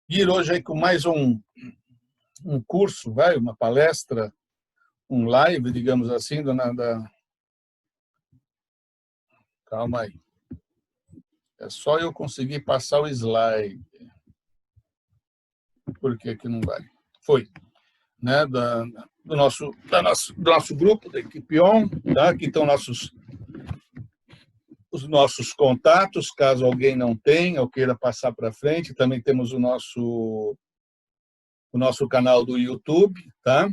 Ir hoje aí com mais um curso, uma palestra, um live, digamos assim, Calma aí. É só eu conseguir passar o slide. Por que que não vai? Foi. Né? Do nosso grupo, da equipe ON, tá? Aqui estão os nossos contatos, caso alguém não tenha ou queira passar para frente. Também temos o nosso canal do YouTube, tá?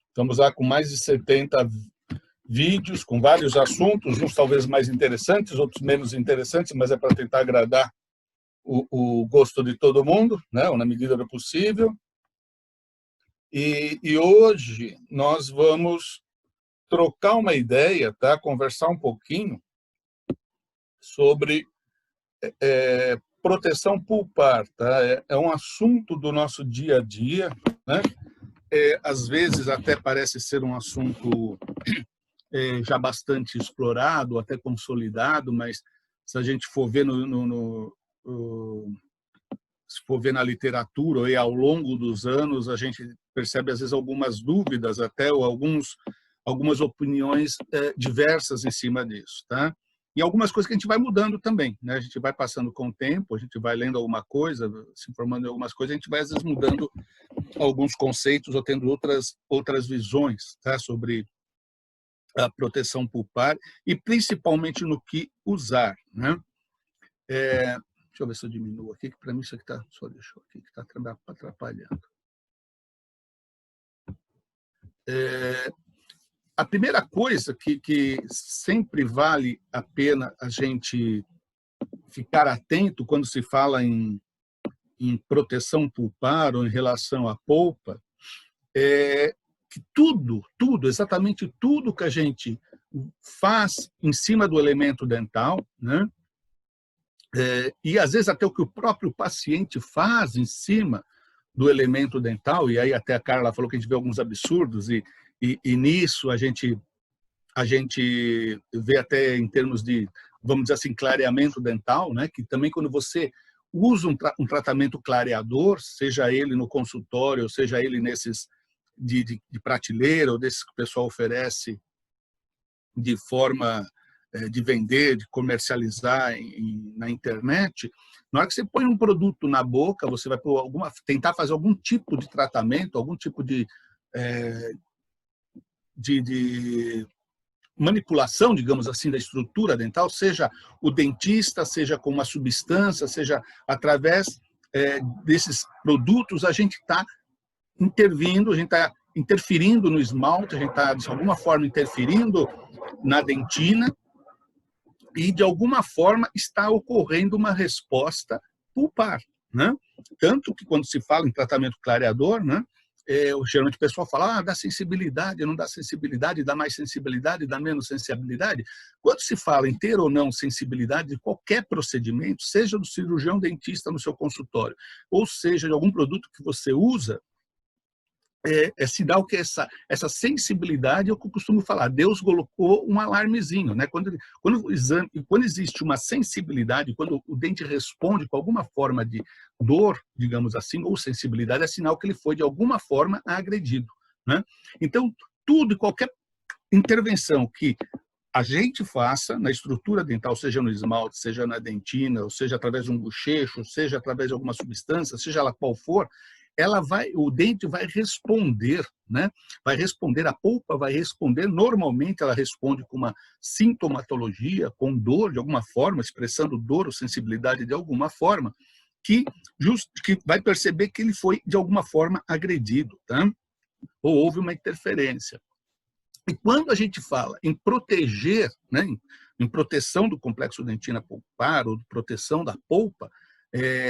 Estamos lá com mais de 70 vídeos, com vários assuntos, uns talvez mais interessantes, outros menos interessantes, mas é para tentar agradar o gosto de todo mundo, né? Na medida do possível. E hoje nós vamos trocar uma ideia, tá? Conversar um pouquinho sobre proteção pulpar, tá? É um assunto do nosso dia a dia, né? Às vezes até parece ser um assunto já bastante explorado, até consolidado, mas se a gente for ver se for ver na literatura e ao longo dos anos, a gente percebe às vezes algumas dúvidas até ou algumas opiniões diversas em cima disso, tá? E algumas coisas que a gente vai mudando também, né? A gente vai passando com o tempo, a gente vai lendo alguma coisa, se informando em algumas coisas, a gente vai às vezes mudando alguns conceitos ou tendo outras visões, tá? Sobre a proteção pulpar e principalmente no que usar, né? Deixa eu ver se eu diminuo aqui, que para mim isso aqui está, só deixou aqui, que está atrapalhando. A primeira coisa que sempre vale a pena a gente ficar atento quando se fala em proteção pulpar ou em relação à polpa é que tudo, exatamente tudo que a gente faz em cima do elemento dental, né? E às vezes até o que o próprio paciente faz em cima do elemento dental, e aí até a Carla falou que a gente vê alguns absurdos, e nisso a gente vê até em termos de, vamos dizer assim, clareamento dental, né? Que também quando você usa um tratamento clareador, seja ele no consultório, ou seja ele nesses de prateleira, ou desses que o pessoal oferece de forma de vender, de comercializar na internet, na hora que você põe um produto na boca, você vai tentar fazer algum tipo de tratamento, algum tipo de manipulação, digamos assim, da estrutura dental, seja o dentista, seja com uma substância, seja através desses produtos, a gente está intervindo, a gente está interferindo no esmalte, a gente está, de alguma forma, interferindo na dentina, e, de alguma forma, está ocorrendo uma resposta pulpar, né? Tanto que, quando se fala em tratamento clareador, né, geralmente o pessoal fala, dá sensibilidade, não dá sensibilidade, dá mais sensibilidade, dá menos sensibilidade. Quando se fala em ter ou não sensibilidade de qualquer procedimento, seja do cirurgião dentista no seu consultório, ou seja de algum produto que você usa, se dá o que essa sensibilidade, é o que eu costumo falar, Deus colocou um alarmezinho, né? Quando existe uma sensibilidade, quando o dente responde com alguma forma de dor, digamos assim, ou sensibilidade, é sinal que ele foi de alguma forma agredido, né? Então, tudo e qualquer intervenção que a gente faça na estrutura dental, seja no esmalte, seja na dentina, ou seja através de um bochecho, seja através de alguma substância, seja ela qual for, o dente vai responder, né? Vai responder, a polpa vai responder. Normalmente ela responde com uma sintomatologia, com dor de alguma forma, expressando dor ou sensibilidade de alguma forma, que vai perceber que ele foi de alguma forma agredido, tá? Ou houve uma interferência. E quando a gente fala em proteger, né, em proteção do complexo dentina pulpar ou proteção da polpa,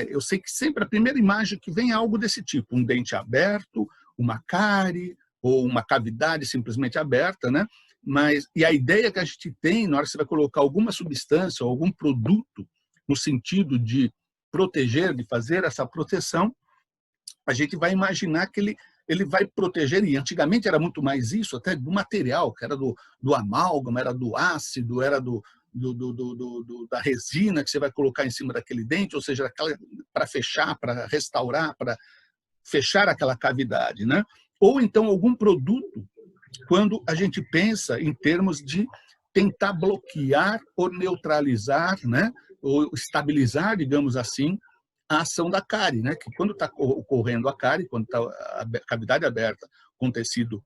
eu sei que sempre a primeira imagem que vem é algo desse tipo, um dente aberto, uma cárie ou uma cavidade simplesmente aberta, né? E a ideia que a gente tem, na hora que você vai colocar alguma substância ou algum produto no sentido de proteger, de fazer essa proteção, a gente vai imaginar que ele vai proteger, e antigamente era muito mais isso, até do material, que era do amálgama, era do ácido, era da resina que você vai colocar em cima daquele dente, ou seja, para fechar, para restaurar, para fechar aquela cavidade, né? Ou então algum produto, quando a gente pensa em termos de tentar bloquear ou neutralizar, né? Ou estabilizar, digamos assim, a ação da cárie, né? Que quando está ocorrendo a cárie, quando está a cavidade aberta com tecido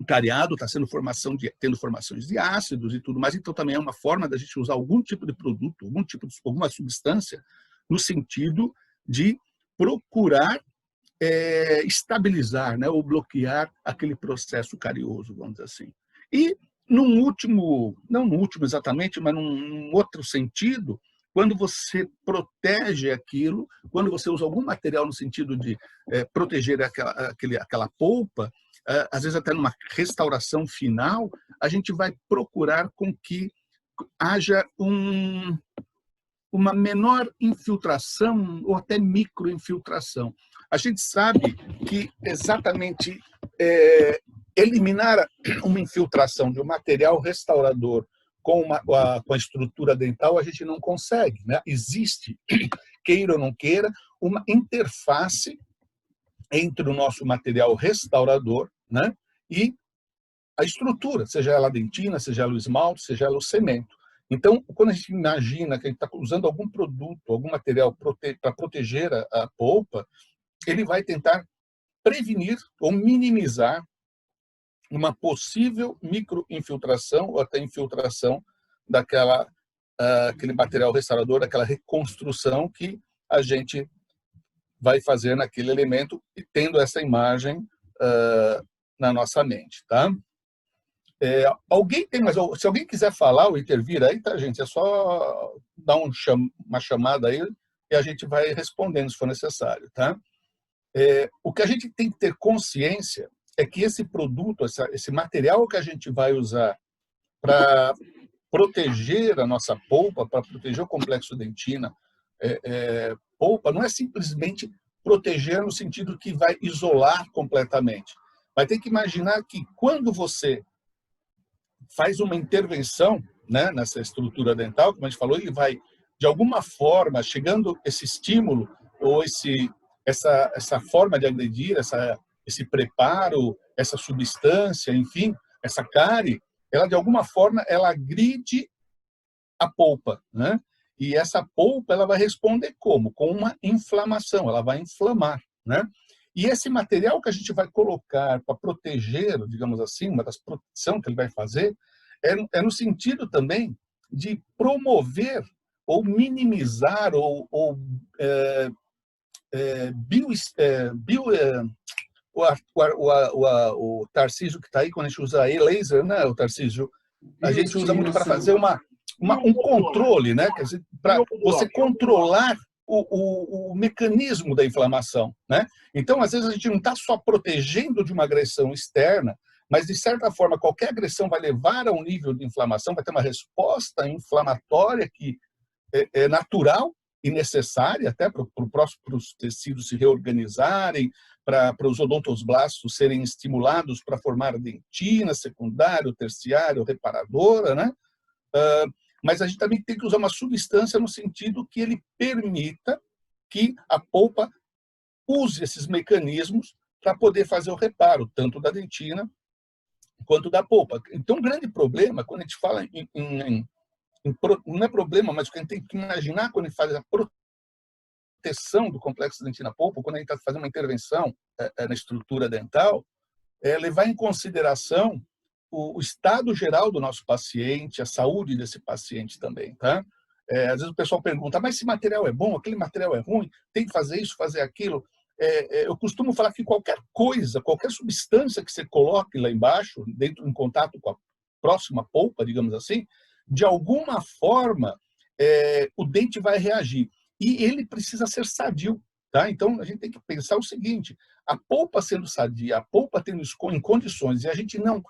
cariado, está tendo formações de ácidos e tudo mais, então também é uma forma da gente usar algum tipo de produto, alguma substância, no sentido de procurar estabilizar, né, ou bloquear aquele processo carioso, vamos dizer assim. E num último, não no último exatamente, mas num outro sentido, quando você protege aquilo, quando você usa algum material no sentido de proteger aquela polpa, às vezes até numa restauração final, a gente vai procurar com que haja uma menor infiltração ou até microinfiltração. A gente sabe que exatamente eliminar uma infiltração de um material restaurador com a estrutura dental a gente não consegue, né? Existe, queira ou não queira, uma interface entre o nosso material restaurador, né, e a estrutura, seja ela a dentina, seja ela o esmalte, seja ela o cemento. Então, quando a gente imagina que a gente está usando algum produto, algum material para proteger a polpa, ele vai tentar prevenir ou minimizar uma possível microinfiltração ou até infiltração aquele material restaurador, daquela reconstrução que a gente vai fazer naquele elemento e tendo essa imagem na nossa mente, tá? Se alguém quiser falar ou intervir aí, tá, gente? É só dar uma chamada aí e a gente vai respondendo se for necessário, tá? O que a gente tem que ter consciência é que esse produto, esse material que a gente vai usar para proteger a nossa polpa, para proteger o complexo dentina, polpa, não é simplesmente proteger no sentido que vai isolar completamente. Vai ter que imaginar que quando você faz uma intervenção, né, nessa estrutura dental, como a gente falou, ele vai, de alguma forma, chegando esse estímulo ou essa forma de agredir, esse preparo, essa substância, enfim, essa cárie, ela, de alguma forma, ela agride a polpa, né? E essa polpa ela vai responder como? Com uma inflamação, ela vai inflamar, né? E esse material que a gente vai colocar para proteger, digamos assim, uma das proteções que ele vai fazer, é no sentido também de promover ou minimizar o Tarcísio que está aí, quando a gente usa laser, né, o Tarcísio, a gente usa muito para fazer um controle, né, para você controlar o mecanismo da inflamação, né? Então, às vezes, a gente não está só protegendo de uma agressão externa, mas, de certa forma, qualquer agressão vai levar a um nível de inflamação, vai ter uma resposta inflamatória que é natural e necessária até para os tecidos se reorganizarem, para os odontoblastos serem estimulados para formar dentina secundária, terciária ou reparadora, né? Mas a gente também tem que usar uma substância no sentido que ele permita que a polpa use esses mecanismos para poder fazer o reparo, tanto da dentina quanto da polpa. Então, um grande problema, quando a gente fala não é problema, mas o que a gente tem que imaginar quando a gente faz a proteção do complexo dentina-polpa, quando a gente está fazendo uma intervenção na estrutura dental, é levar em consideração o estado geral do nosso paciente, a saúde desse paciente também, tá? Às vezes o pessoal pergunta, mas esse material é bom, aquele material é ruim, tem que fazer isso, fazer aquilo. Eu costumo falar que qualquer coisa, qualquer substância que você coloque lá embaixo, em contato com a próxima polpa, digamos assim, de alguma forma o dente vai reagir. E ele precisa ser sadio, tá? Então a gente tem que pensar o seguinte, a polpa sendo sadia, a polpa tendo em condições, e a gente não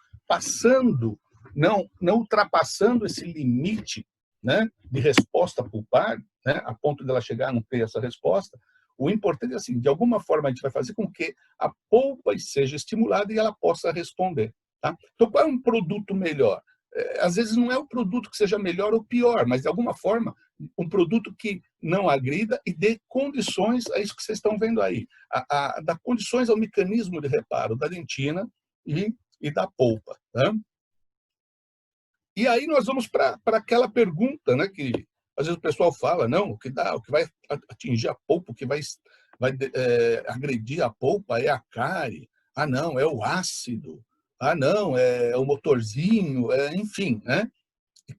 ultrapassando esse limite, né, de resposta pulpar, né, a ponto dela chegar a não ter essa resposta, o importante é assim, de alguma forma a gente vai fazer com que a polpa seja estimulada e ela possa responder. Tá? Então, qual é um produto melhor? às vezes não é o produto que seja melhor ou pior, mas de alguma forma um produto que não agrida e dê condições a isso que vocês estão vendo aí, dá condições ao mecanismo de reparo da dentina e da polpa. Tá? E aí nós vamos para aquela pergunta, né, que às vezes o pessoal fala, não, o que vai atingir a polpa, o que vai agredir a polpa é a cárie, ah não, é o ácido, ah não, é o motorzinho, enfim, né?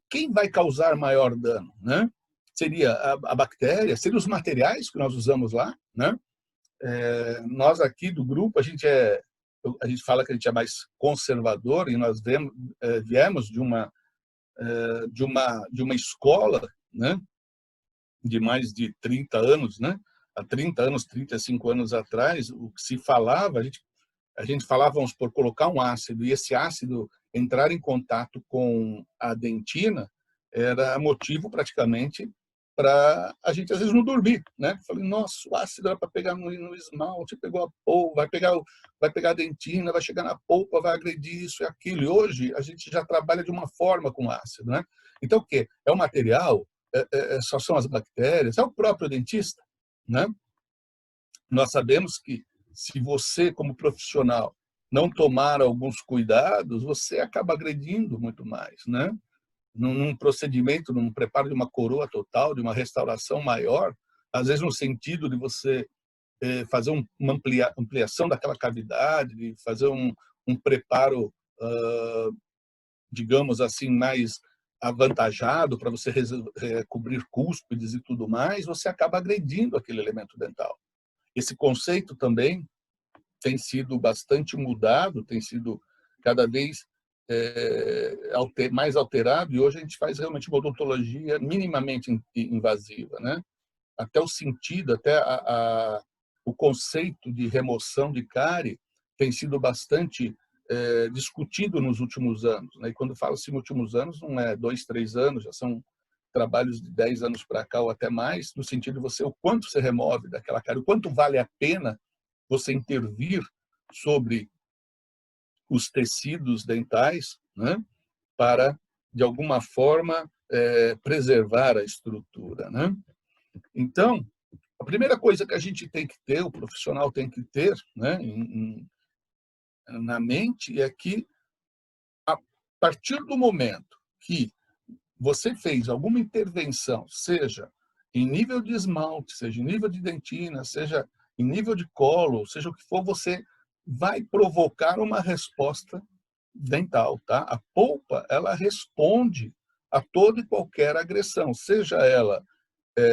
Quem vai causar maior dano, né? Seria a bactéria, seriam os materiais que nós usamos lá, né? Nós aqui do grupo, a gente fala que a gente é mais conservador e nós viemos de uma escola, né, de mais de 30 anos, né? Há 30 anos, 35 anos atrás, o que se falava, a gente falava, vamos por colocar um ácido, e esse ácido entrar em contato com a dentina era motivo praticamente para a gente às vezes não dormir, né? Falei, nossa, o ácido era para pegar no esmalte, pegou a polpa, vai pegar a dentina, vai chegar na polpa, vai agredir isso e aquilo. E hoje a gente já trabalha de uma forma com ácido, né? Então o quê? É o material, só são as bactérias, é o próprio dentista, né? Nós sabemos que se você, como profissional, não tomar alguns cuidados, você acaba agredindo muito mais, né? Num procedimento, num preparo de uma coroa total, de uma restauração maior, às vezes no sentido de você fazer uma ampliação daquela cavidade, de fazer um preparo, digamos assim, mais avantajado para você cobrir cúspides e tudo mais, você acaba agredindo aquele elemento dental. Esse conceito também tem sido bastante mudado, tem sido cada vez mais alterado, e hoje a gente faz realmente uma odontologia minimamente invasiva, né? Até o sentido, até o conceito de remoção de cárie tem sido bastante discutido nos últimos anos, né? E quando fala-se últimos anos, não é 2, 3 anos, já são trabalhos de 10 anos para cá ou até mais, no sentido de você, o quanto você remove daquela cárie, o quanto vale a pena você intervir sobre os tecidos dentais, né, para, de alguma forma, preservar a estrutura. Né? Então, a primeira coisa que a gente tem que ter, o profissional tem que ter, né, na mente, é que, a partir do momento que você fez alguma intervenção, seja em nível de esmalte, seja em nível de dentina, seja em nível de colo, seja o que for, você vai provocar uma resposta dental, tá? A polpa, ela responde a toda e qualquer agressão, seja ela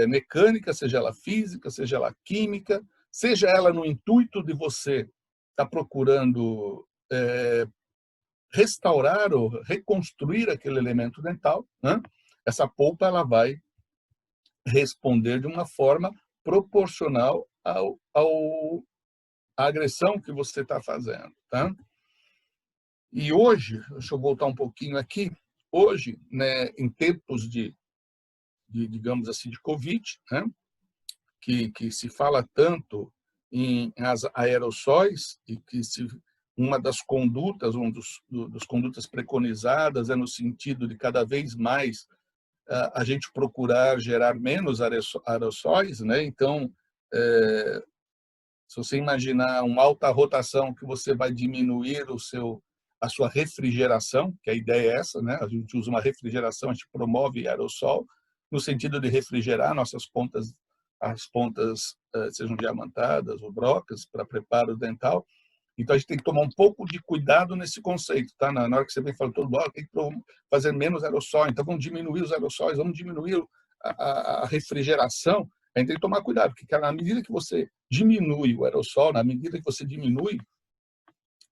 mecânica, seja ela física, seja ela química, seja ela no intuito de você estar procurando restaurar ou reconstruir aquele elemento dental, né? Essa polpa ela vai responder de uma forma proporcional à agressão que você está fazendo. Tá? E hoje, deixa eu voltar um pouquinho aqui, hoje, né, em tempos digamos assim, de Covid, né, que se fala tanto em aerossóis e que uma das condutas, dos condutas preconizadas é no sentido de cada vez mais a gente procurar gerar menos aerossóis, né? Então, se você imaginar uma alta rotação que você vai diminuir a sua refrigeração, que a ideia é essa, né? A gente usa uma refrigeração, a gente promove aerossol no sentido de refrigerar nossas pontas, as pontas sejam diamantadas ou brocas para preparo dental. Então, a gente tem que tomar um pouco de cuidado nesse conceito, tá? Na hora que você vem falando, tem que fazer menos aerossol, então vamos diminuir os aerossóis, vamos diminuir a refrigeração. A gente tem que tomar cuidado, porque na medida que você diminui o aerossol, na medida que você diminui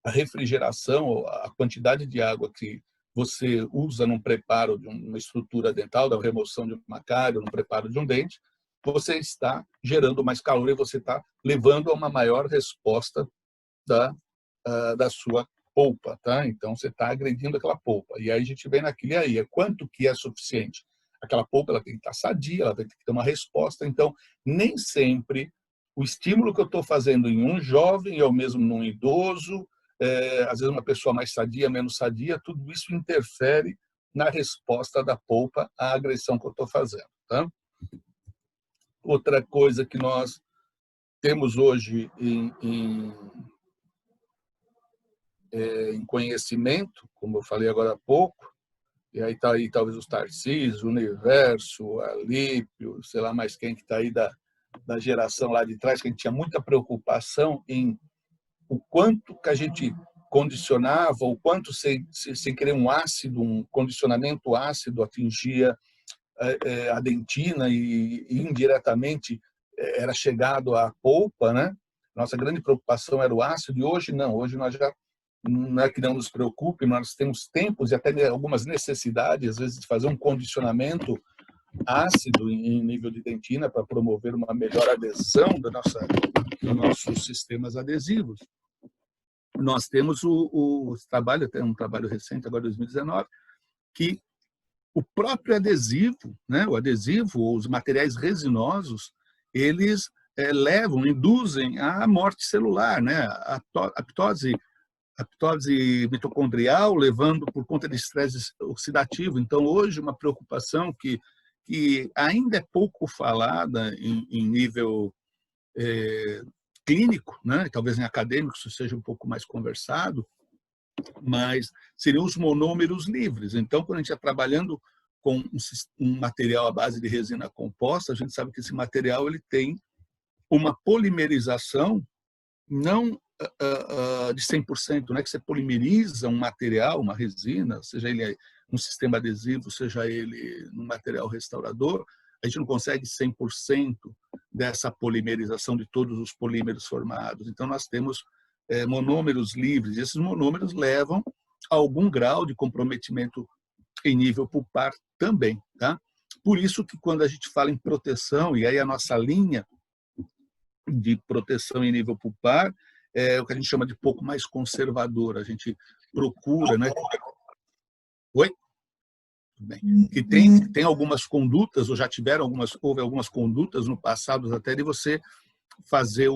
a refrigeração, a quantidade de água que você usa num preparo de uma estrutura dental, da remoção de uma cárie, no preparo de um dente, você está gerando mais calor e você está levando a uma maior resposta da sua polpa, tá? Então você está agredindo aquela polpa. E aí a gente vem naquele aí, quanto que é suficiente? Aquela polpa ela tem que estar sadia, ela tem que ter uma resposta. Então, nem sempre o estímulo que eu estou fazendo em um jovem é o mesmo num idoso, às vezes uma pessoa mais sadia, menos sadia, tudo isso interfere na resposta da polpa à agressão que eu estou fazendo. Tá? Outra coisa que nós temos hoje em conhecimento, como eu falei agora há pouco, e aí está aí talvez os Tarcísio, o Universo, a Alípio, sei lá mais quem que está aí da geração lá de trás, que a gente tinha muita preocupação em o quanto que a gente condicionava, o quanto sem querer um condicionamento ácido atingia a dentina e indiretamente era chegado à polpa, né? Nossa grande preocupação era o ácido, e hoje não, hoje nós já não é que não nos preocupe, mas nós temos tempos e até algumas necessidades, às vezes, de fazer um condicionamento ácido em nível de dentina para promover uma melhor adesão dos nossos sistemas adesivos. Nós temos o trabalho, até um trabalho recente, agora 2019, que o próprio adesivo, né, o adesivo ou os materiais resinosos, eles induzem à morte celular, né, a apoptose mitocondrial, levando por conta de estresse oxidativo. Então, hoje, uma preocupação que ainda é pouco falada em nível clínico, né? Talvez em acadêmico isso seja um pouco mais conversado, mas seriam os monômeros livres. Então, quando a gente está trabalhando com um material à base de resina composta, a gente sabe que esse material ele tem uma polimerização não de 100%, não é que você polimeriza um material, uma resina, seja ele um sistema adesivo, seja ele um material restaurador, a gente não consegue 100% dessa polimerização de todos os polímeros formados. Então, nós temos monômeros livres, e esses monômeros levam a algum grau de comprometimento em nível pulpar também. Tá? Por isso que quando a gente fala em proteção, e aí a nossa linha de proteção em nível pulpar é o que a gente chama de pouco mais conservador. A gente procura, né? Oi? Bem, que tem algumas condutas, ou já houve algumas condutas no passado até de você fazer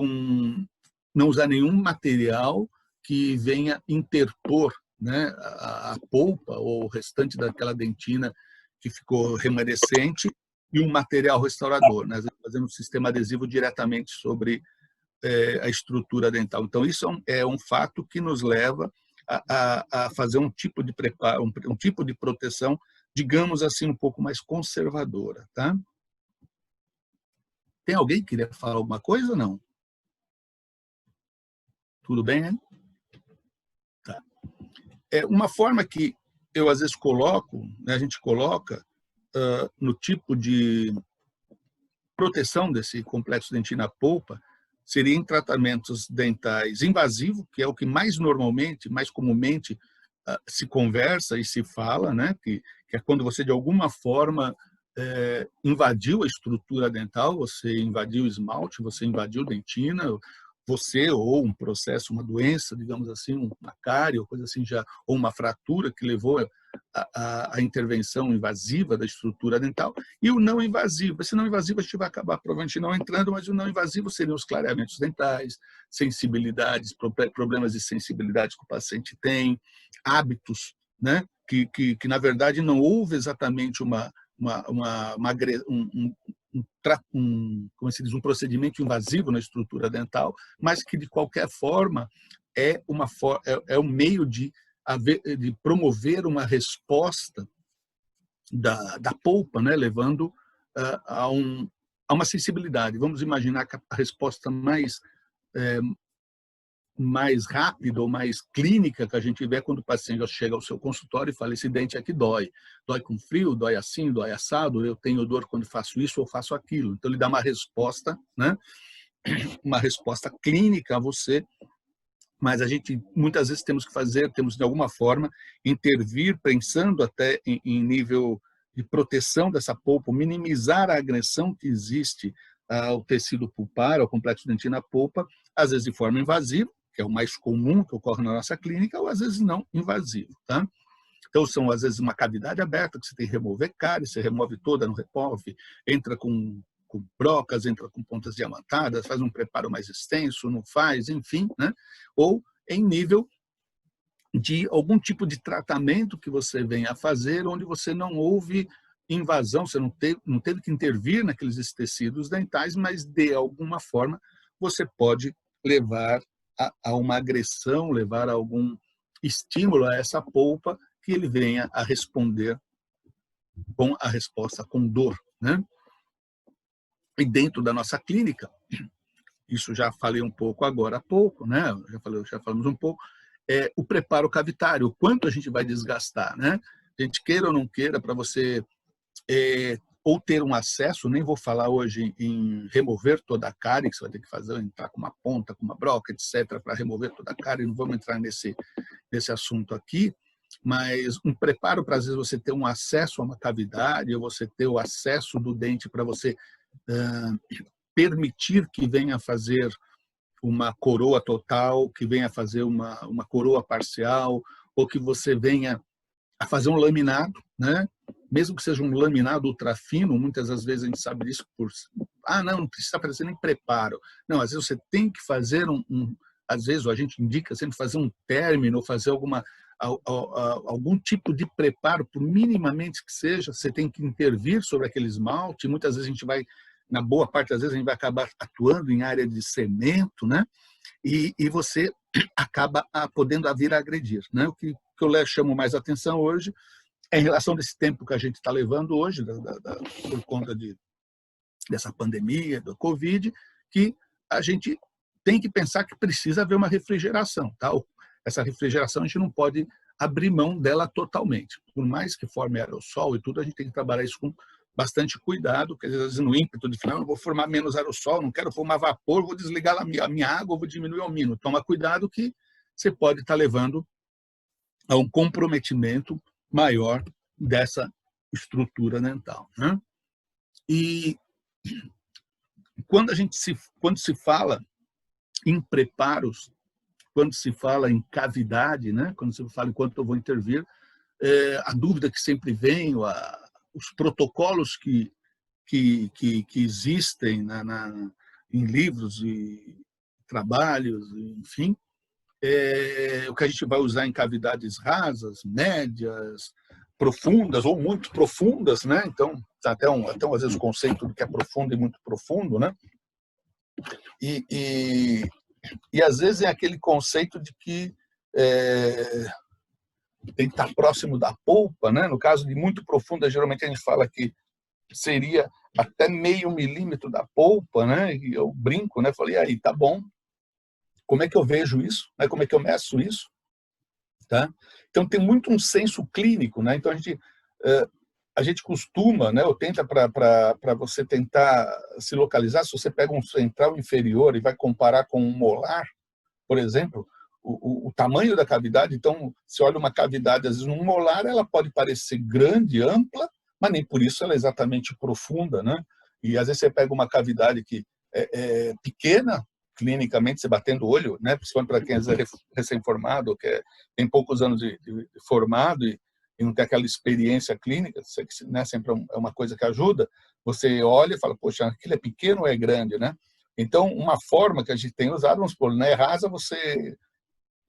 não usar nenhum material que venha interpor, né, a polpa ou o restante daquela dentina que ficou remanescente e um material restaurador, né, fazendo um sistema adesivo diretamente sobre a estrutura dental. Então, isso é um fato que nos leva a fazer um tipo de preparo, um tipo de proteção, digamos assim, um pouco mais conservadora. Tá? Tem alguém que queria falar alguma coisa ou não? Tudo bem, né? Tá. Uma forma que eu, às vezes, coloco, né, a gente coloca no tipo de proteção desse complexo dentina-polpa, seria em tratamentos dentais invasivos, que é o que mais normalmente, mais comumente se conversa e se fala, né? Que é quando você, de alguma forma, invadiu a estrutura dental, você invadiu o esmalte, você invadiu dentina, você ou um processo, uma doença, digamos assim, uma cárie ou coisa assim, ou uma fratura que levou a intervenção invasiva da estrutura dental, e o não invasivo. Esse não invasivo a gente vai acabar provavelmente não entrando, mas o não invasivo seriam os clareamentos dentais, sensibilidades, problemas de sensibilidade que o paciente tem, hábitos, né? que na verdade não houve exatamente como se diz, um procedimento invasivo na estrutura dental, mas que de qualquer forma é um meio de promover uma resposta da polpa, né, levando a uma sensibilidade. Vamos imaginar que a resposta mais rápida ou mais clínica que a gente vê quando o paciente chega ao seu consultório e fala: esse dente aqui dói. Dói com frio, dói assim, dói assado, eu tenho dor quando faço isso ou faço aquilo. Então, ele dá uma resposta, né? Uma resposta clínica a você, mas a gente muitas vezes temos de alguma forma intervir pensando até em nível de proteção dessa polpa, minimizar a agressão que existe ao tecido pulpar, ao complexo dentina-polpa, às vezes de forma invasiva, que é o mais comum que ocorre na nossa clínica, ou às vezes não invasivo. Tá? Então, são às vezes uma cavidade aberta, que você tem que remover cárie, você remove toda, não remove, entra com brocas, entra com pontas diamantadas, faz um preparo mais extenso, não faz, enfim, né? Ou em nível de algum tipo de tratamento que você venha a fazer, onde você não houve invasão, você não teve que intervir naqueles tecidos dentais, mas de alguma forma você pode levar a uma agressão, levar a algum estímulo a essa polpa que ele venha a responder com a resposta com dor, né? E dentro da nossa clínica, isso já falei um pouco agora há pouco, né? Já falamos um pouco, o preparo cavitário, o quanto a gente vai desgastar, né? A gente queira ou não queira, para você ou ter um acesso, nem vou falar hoje em remover toda a cárie, que você vai ter que fazer, entrar com uma ponta, com uma broca, etc., para remover toda a cárie, não vamos entrar nesse assunto aqui, mas um preparo para, às vezes, você ter um acesso a uma cavidade, ou você ter o acesso do dente para você permitir que venha a fazer uma coroa total, que venha a fazer uma coroa parcial, ou que você venha a fazer um laminado, né? Mesmo que seja um laminado ultra fino, muitas das vezes a gente sabe disso por... não precisa fazer nem preparo. Não, às vezes você tem que fazer às vezes a gente indica sempre fazer um término, fazer algum tipo de preparo, por minimamente que seja, você tem que intervir sobre aquele esmalte, muitas vezes a gente vai, na boa parte das vezes, a gente vai acabar atuando em área de cemento, né? E você acaba podendo vir a agredir, né? O que eu chamo mais atenção hoje é em relação desse tempo que a gente está levando hoje, por conta dessa pandemia, do Covid, que a gente tem que pensar que precisa haver uma refrigeração. Tá? Essa refrigeração a gente não pode abrir mão dela totalmente. Por mais que forme aerossol e tudo, a gente tem que trabalhar isso com bastante cuidado, porque às vezes no ímpeto de final, não vou formar menos aerossol, não quero formar vapor, vou desligar a minha água, vou diminuir o mínimo. Toma cuidado que você pode estar levando a um comprometimento maior dessa estrutura dental, né? E quando se fala em preparos, quando se fala em cavidade, né? Quando se fala em quanto eu vou intervir, a dúvida que sempre vem, os protocolos que existem em livros e trabalhos, enfim, o que a gente vai usar em cavidades rasas, médias, profundas ou muito profundas, né? Então, até às vezes o conceito do que é profundo e muito profundo, né? E às vezes é aquele conceito de que tem que estar próximo da polpa, né? No caso de muito profunda, geralmente a gente fala que seria até meio milímetro da polpa, né? E eu brinco, né? Falei, aí, tá bom. Como é que eu vejo isso? Né? Como é que eu meço isso? Tá? Então, tem muito um senso clínico, né? Então, a gente costuma, né, ou tenta para você tentar se localizar, se você pega um central inferior e vai comparar com um molar, por exemplo, o tamanho da cavidade, então, se olha uma cavidade, às vezes, num molar, ela pode parecer grande, ampla, mas nem por isso ela é exatamente profunda, né? E, às vezes, você pega uma cavidade que é pequena, clinicamente, você batendo o olho, né? Principalmente para quem é recém-formado, que tem poucos anos de formado e não tem aquela experiência clínica, né? Sempre é uma coisa que ajuda, você olha e fala, poxa, aquilo é pequeno ou é grande, né? Então, uma forma que a gente tem usado, vamos supor, na rasa, você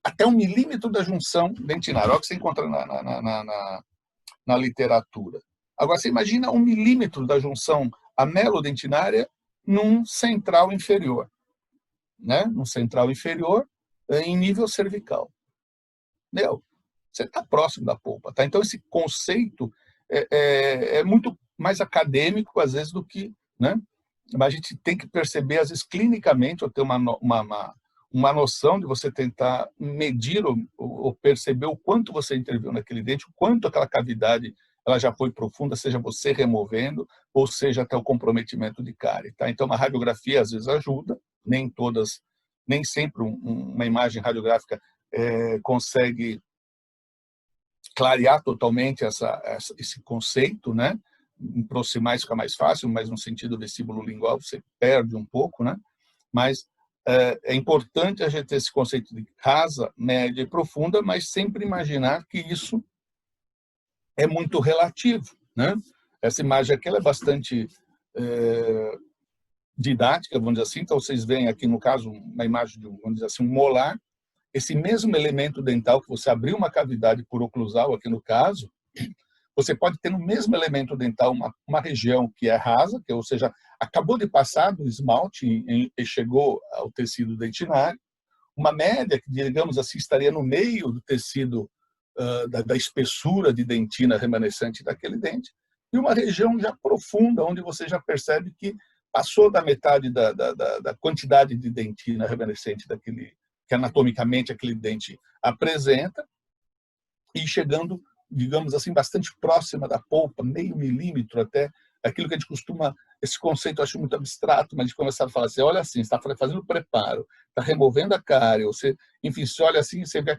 até 1 milímetro da junção dentinária, olha o que você encontra na literatura. Agora, você imagina 1 milímetro da junção amelodentinária num central inferior, né? Num central inferior em nível cervical. Meu, você está próximo da polpa, tá? Então, esse conceito é muito mais acadêmico, às vezes, do que, né? Mas a gente tem que perceber, às vezes, clinicamente, ou ter uma noção de você tentar medir ou perceber o quanto você interviu naquele dente, o quanto aquela cavidade ela já foi profunda, seja você removendo, ou seja até o comprometimento de cárie. Tá? Então, uma radiografia, às vezes, ajuda, nem sempre uma imagem radiográfica consegue clarear totalmente esse conceito, né? Em proximais fica mais fácil, mas no sentido vesíbulo-lingual você perde um pouco, né? Mas é importante a gente ter esse conceito de rasa, média e profunda, mas sempre imaginar que isso é muito relativo, né? Essa imagem aqui ela é bastante didática, vamos dizer assim. Então, vocês veem aqui, no caso, uma imagem de, vamos dizer assim, um molar, esse mesmo elemento dental que você abriu uma cavidade por oclusal, aqui no caso, você pode ter no mesmo elemento dental uma região que é rasa, que, ou seja, acabou de passar do esmalte e chegou ao tecido dentinário, uma média que, digamos assim, estaria no meio do tecido da espessura de dentina remanescente daquele dente, e uma região já profunda, onde você já percebe que passou da metade da quantidade de dentina remanescente daquele, que anatomicamente aquele dente apresenta, e chegando, digamos assim, bastante próxima da polpa, meio milímetro até, aquilo que a gente costuma, esse conceito eu acho muito abstrato, mas a gente começar a falar assim, olha assim, você está fazendo preparo, está removendo a cárie, você, enfim, se olha assim, você vê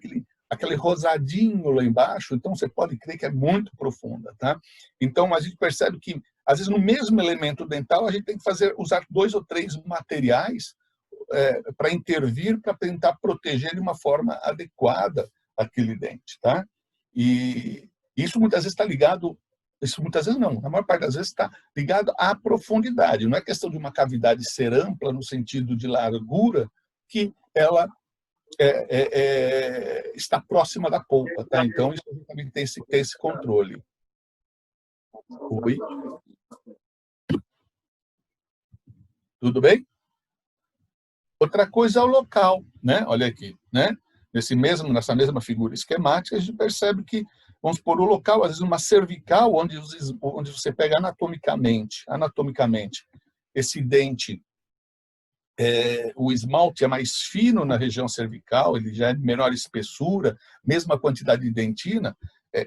aquele rosadinho lá embaixo, então você pode crer que é muito profunda, tá? Então a gente percebe que, às vezes, no mesmo elemento dental, a gente tem que usar 2 ou 3 materiais para intervir, para tentar proteger de uma forma adequada aquele dente, tá? E isso muitas vezes está ligado, isso muitas vezes não, na maior parte das vezes está ligado à profundidade. Não é questão de uma cavidade ser ampla no sentido de largura, que ela está próxima da polpa, tá? Então isso também tem esse controle. Oi? Tudo bem? Outra coisa é o local, né? Olha aqui, né? Nessa mesma figura esquemática, a gente percebe que, vamos supor, o local, às vezes, uma cervical, onde você pega anatomicamente, esse dente, o esmalte é mais fino na região cervical, ele já é de menor espessura, mesma quantidade de dentina,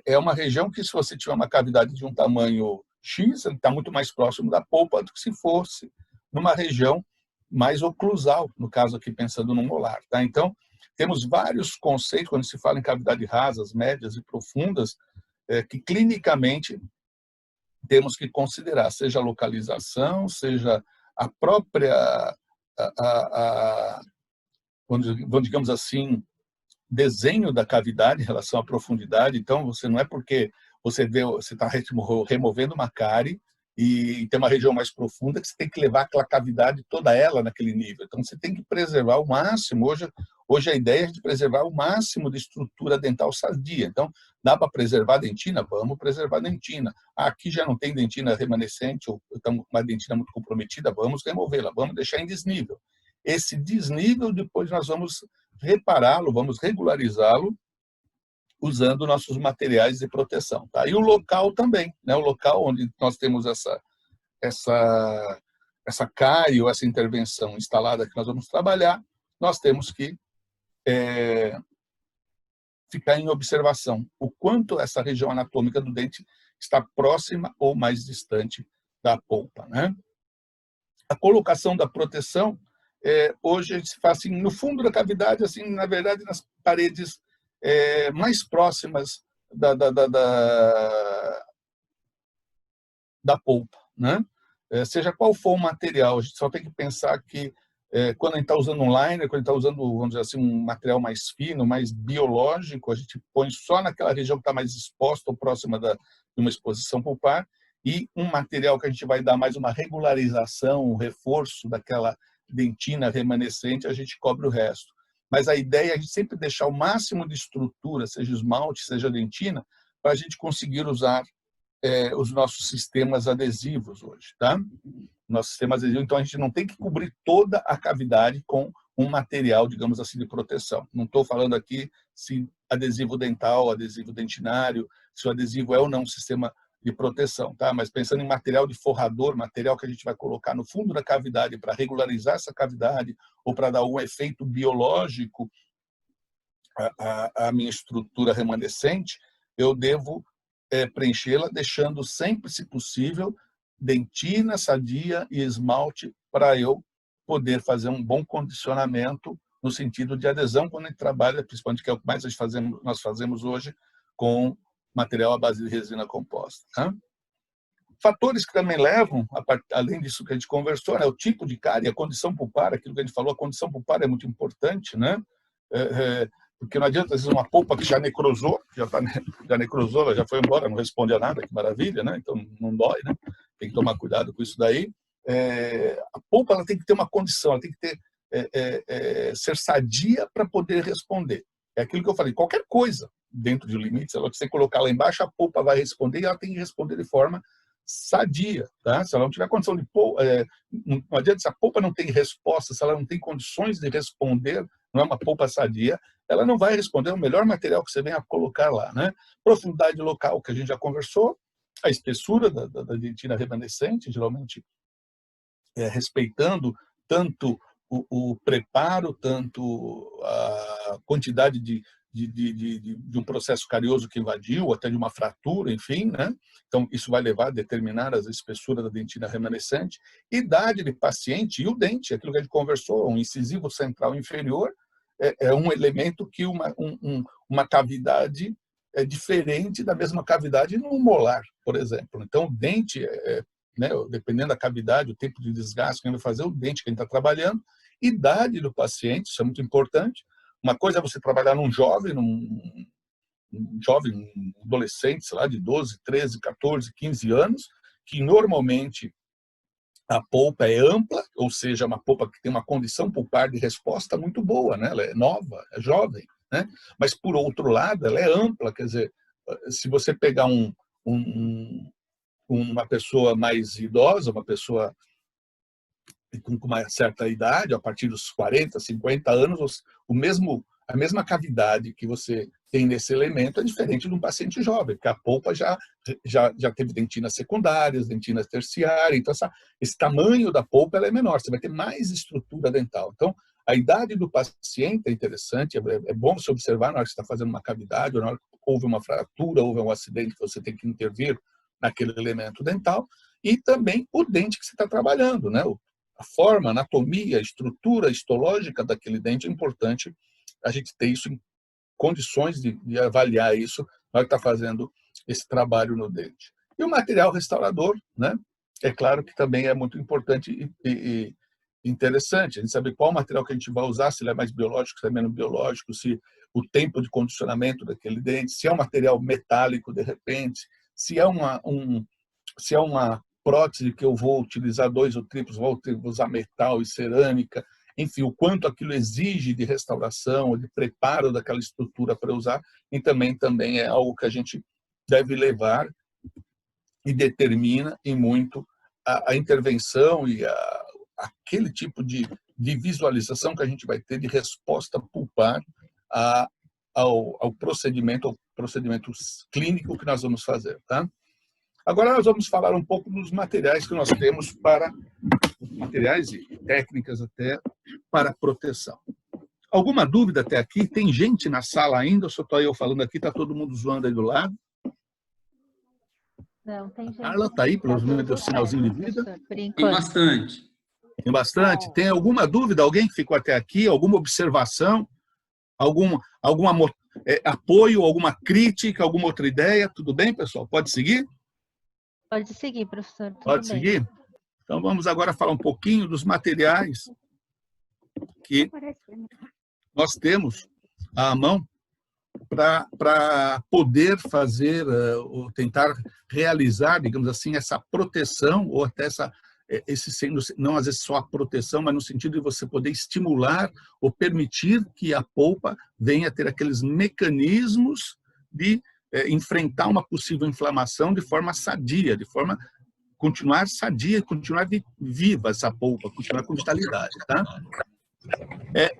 é uma região que, se você tiver uma cavidade de um tamanho X, ele está muito mais próximo da polpa do que se fosse numa região mais oclusal, no caso aqui pensando no molar, tá? Então, temos vários conceitos quando se fala em cavidades rasas, médias e profundas, que clinicamente temos que considerar, seja a localização, seja a própria, digamos assim, desenho da cavidade em relação à profundidade. Então, você não é porque você está removendo uma cárie e tem uma região mais profunda que você tem que levar aquela cavidade toda ela naquele nível. Então, você tem que preservar o máximo. Hoje a ideia é de preservar o máximo de estrutura dental sadia. Então, dá para preservar a dentina? Vamos preservar a dentina. Aqui já não tem dentina remanescente, ou então uma dentina muito comprometida, vamos removê-la, vamos deixar em desnível. Esse desnível, depois nós vamos repará-lo, vamos regularizá-lo, usando nossos materiais de proteção. Tá? E o local também, né? O local onde nós temos essa cárie ou essa intervenção instalada que nós vamos trabalhar, nós temos que ficar em observação o quanto essa região anatômica do dente está próxima ou mais distante da polpa, né? A colocação da proteção, hoje a gente faz assim, no fundo da cavidade, assim, na verdade, nas paredes mais próximas da polpa, né? Seja qual for o material, a gente só tem que pensar que quando a gente está usando um liner, quando a gente está usando, vamos dizer assim, um material mais fino, mais biológico, a gente põe só naquela região que está mais exposta ou próxima de uma exposição pulpar, e um material que a gente vai dar mais uma regularização, um reforço daquela dentina remanescente, a gente cobre o resto. Mas a ideia é a gente sempre deixar o máximo de estrutura, seja esmalte, seja dentina, para a gente conseguir usar os nossos sistemas adesivos hoje, tá? Nosso sistema adesivo, então a gente não tem que cobrir toda a cavidade com um material, digamos assim, de proteção. Não estou falando aqui se adesivo dental, adesivo dentinário, se o adesivo é ou não um sistema de proteção, tá? Mas pensando em material de forrador, material que a gente vai colocar no fundo da cavidade para regularizar essa cavidade ou para dar um efeito biológico à minha estrutura remanescente, eu devo preenchê-la, deixando sempre, se possível, dentina sadia e esmalte para eu poder fazer um bom condicionamento no sentido de adesão quando a gente trabalha, principalmente que é o que mais nós fazemos hoje, com material à base de resina composta. Tá? Fatores que também levam, além disso que a gente conversou, né, o tipo de cárie, a condição pulpar, aquilo que a gente falou, a condição pulpar é muito importante, né? Porque não adianta, às vezes, uma polpa que já necrosou, já necrosou, ela já foi embora, não responde a nada, que maravilha, né? Então não dói, né? Tem que tomar cuidado com isso daí. A polpa ela tem que ter uma condição, ela tem que ter ser sadia para poder responder. É aquilo que eu falei, qualquer coisa dentro de limites, se você colocar lá embaixo, a polpa vai responder e ela tem que responder de forma sadia. Tá? Se ela não tiver condição de... não adianta, se a polpa não tem resposta, se ela não tem condições de responder, não é uma polpa sadia, ela não vai responder o melhor material que você venha a colocar lá. Né? Profundidade local, que a gente já conversou, a espessura da dentina remanescente, geralmente respeitando tanto o preparo, tanto a quantidade de um processo carioso que invadiu, até de uma fratura, enfim, né? Então, isso vai levar a determinar as espessuras da dentina remanescente, idade de paciente e o dente, aquilo que a gente conversou, um incisivo central inferior é um elemento que uma cavidade é diferente da mesma cavidade no molar, por exemplo. Então, o dente, né, dependendo da cavidade, o tempo de desgaste que a gente vai fazer, o dente que a gente está trabalhando, idade do paciente, isso é muito importante. Uma coisa é você trabalhar num jovem, um adolescente, sei lá, de 12, 13, 14, 15 anos, que normalmente a polpa é ampla, ou seja, uma polpa que tem uma condição pulpar de resposta muito boa, né? Ela é nova, é jovem, né? Mas, por outro lado, ela é ampla, quer dizer, se você pegar uma pessoa mais idosa, uma pessoa com uma certa idade, a partir dos 40, 50 anos, a mesma cavidade que você tem nesse elemento é diferente de um paciente jovem, porque a polpa já teve dentinas secundárias, dentinas terciárias, então esse tamanho da polpa ela é menor, você vai ter mais estrutura dental. Então, a idade do paciente é interessante, é bom você observar na hora que você está fazendo uma cavidade, ou na hora que houve uma fratura, houve um acidente que você tem que intervir naquele elemento dental, e também o dente que você está trabalhando, né? A forma, a anatomia, a estrutura histológica daquele dente é importante a gente ter isso em condições de avaliar isso na hora que está fazendo esse trabalho no dente. E o material restaurador, né? É claro que também é muito importante e interessante a gente saber qual material que a gente vai usar, se ele é mais biológico, se é menos biológico, se o tempo de condicionamento daquele dente, se é um material metálico, de repente, se é uma prótese que eu vou utilizar 2 ou triplos, vou usar metal e cerâmica, enfim, o quanto aquilo exige de restauração, de preparo daquela estrutura para usar, e também é algo que a gente deve levar e determina e muito a intervenção e aquele tipo de visualização que a gente vai ter de resposta pulpar ao procedimento clínico que nós vamos fazer, tá? Agora nós vamos falar um pouco dos materiais que nós temos materiais e técnicas até para proteção. Alguma dúvida até aqui? Tem gente na sala ainda? Ou só estou eu falando aqui, está todo mundo zoando aí do lado? Não, tem gente. Carla está aí, pelo menos deu sinalzinho de vida. Tem bastante. Tem bastante. Tem alguma dúvida? Alguém que ficou até aqui? Alguma observação? Algum apoio? Alguma crítica? Alguma outra ideia? Tudo bem, pessoal? Pode seguir? Pode seguir, professor. Tudo Pode bem. seguir? Então, vamos agora falar um pouquinho dos materiais que nós temos à mão para poder fazer, ou tentar realizar, digamos assim, essa proteção, ou até não às vezes só a proteção, mas no sentido de você poder estimular ou permitir que a polpa venha a ter aqueles mecanismos de enfrentar uma possível inflamação de forma sadia, de forma continuar sadia, continuar viva essa polpa, continuar com vitalidade, tá?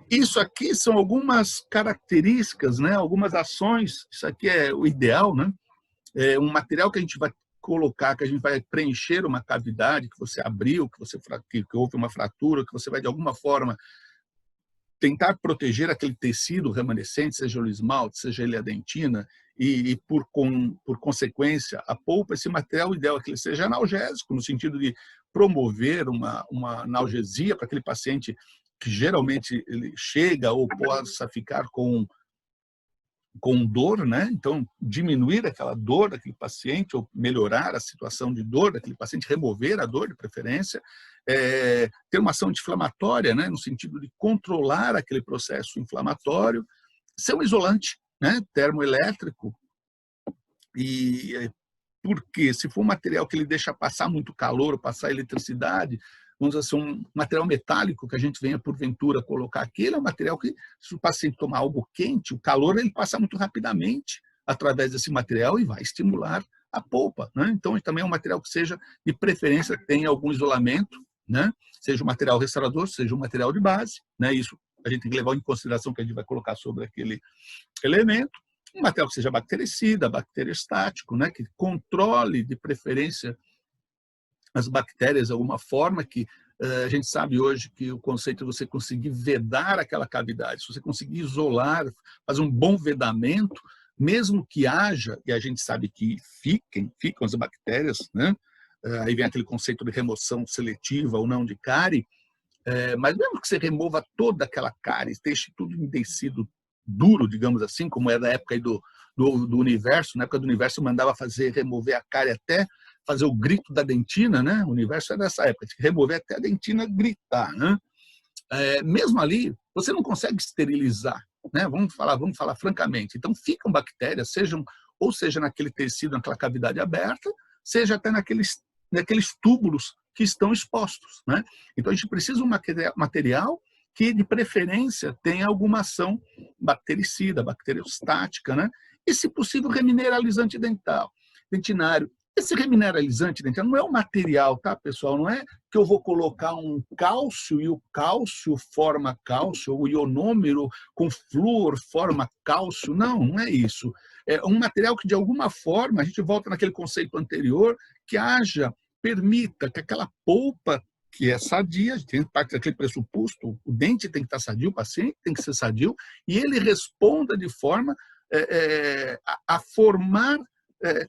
Isso aqui são algumas características, né? Algumas ações, isso aqui é o ideal, né? É um material que a gente vai colocar, que a gente vai preencher uma cavidade que você abriu, que houve uma fratura, que você vai de alguma forma tentar proteger aquele tecido remanescente, seja o esmalte, seja ele a dentina, e por consequência, a polpa, esse material ideal é que ele seja analgésico, no sentido de promover uma analgesia para aquele paciente que geralmente ele chega ou possa ficar com dor, né? Então, diminuir aquela dor daquele paciente ou melhorar a situação de dor daquele paciente, remover a dor de preferência, ter uma ação anti-inflamatória, né? No sentido de controlar aquele processo inflamatório, ser um isolante, né? Termoelétrico, e porque se for um material que ele deixa passar muito calor, passar eletricidade, vamos dizer assim, um material metálico que a gente venha, porventura, colocar aqui, ele é um material que, se o paciente tomar algo quente, o calor ele passa muito rapidamente através desse material e vai estimular a polpa, né? Então, também é um material que seja, de preferência, tenha algum isolamento, né? Seja um material restaurador, seja um material de base, né? Isso a gente tem que levar em consideração que a gente vai colocar sobre aquele elemento. Um material que seja bactericida, bacteriostático, né? Que controle, de preferência, as bactérias de alguma forma, que a gente sabe hoje que o conceito é você conseguir vedar aquela cavidade, se você conseguir isolar, fazer um bom vedamento, mesmo que haja, e a gente sabe que ficam as bactérias, né? Aí vem aquele conceito de remoção seletiva ou não de cárie, mas mesmo que você remova toda aquela cárie, deixe tudo em tecido duro, digamos assim, como era na época aí do Universo, na época do Universo mandava remover a cárie até fazer o grito da dentina, né? O Universo é dessa época, tinha que remover até a dentina gritar, né? Mesmo ali, você não consegue esterilizar, né? Vamos falar francamente. Então, ficam bactérias, ou seja naquele tecido, naquela cavidade aberta, seja até naqueles túbulos que estão expostos, né? Então, a gente precisa de um material que, de preferência, tenha alguma ação bactericida, bacteriostática, né? E, se possível, remineralizante dentinário. Esse remineralizante dentário não é um material, tá, pessoal? Não é que eu vou colocar um cálcio e o cálcio forma cálcio, o ionômero com flúor forma cálcio. Não, não é isso. É um material que, de alguma forma, a gente volta naquele conceito anterior, que permita que aquela polpa que é sadia, a gente tem parte daquele pressuposto, o dente tem que estar sadio, o paciente tem que ser sadio, e ele responda de forma a formar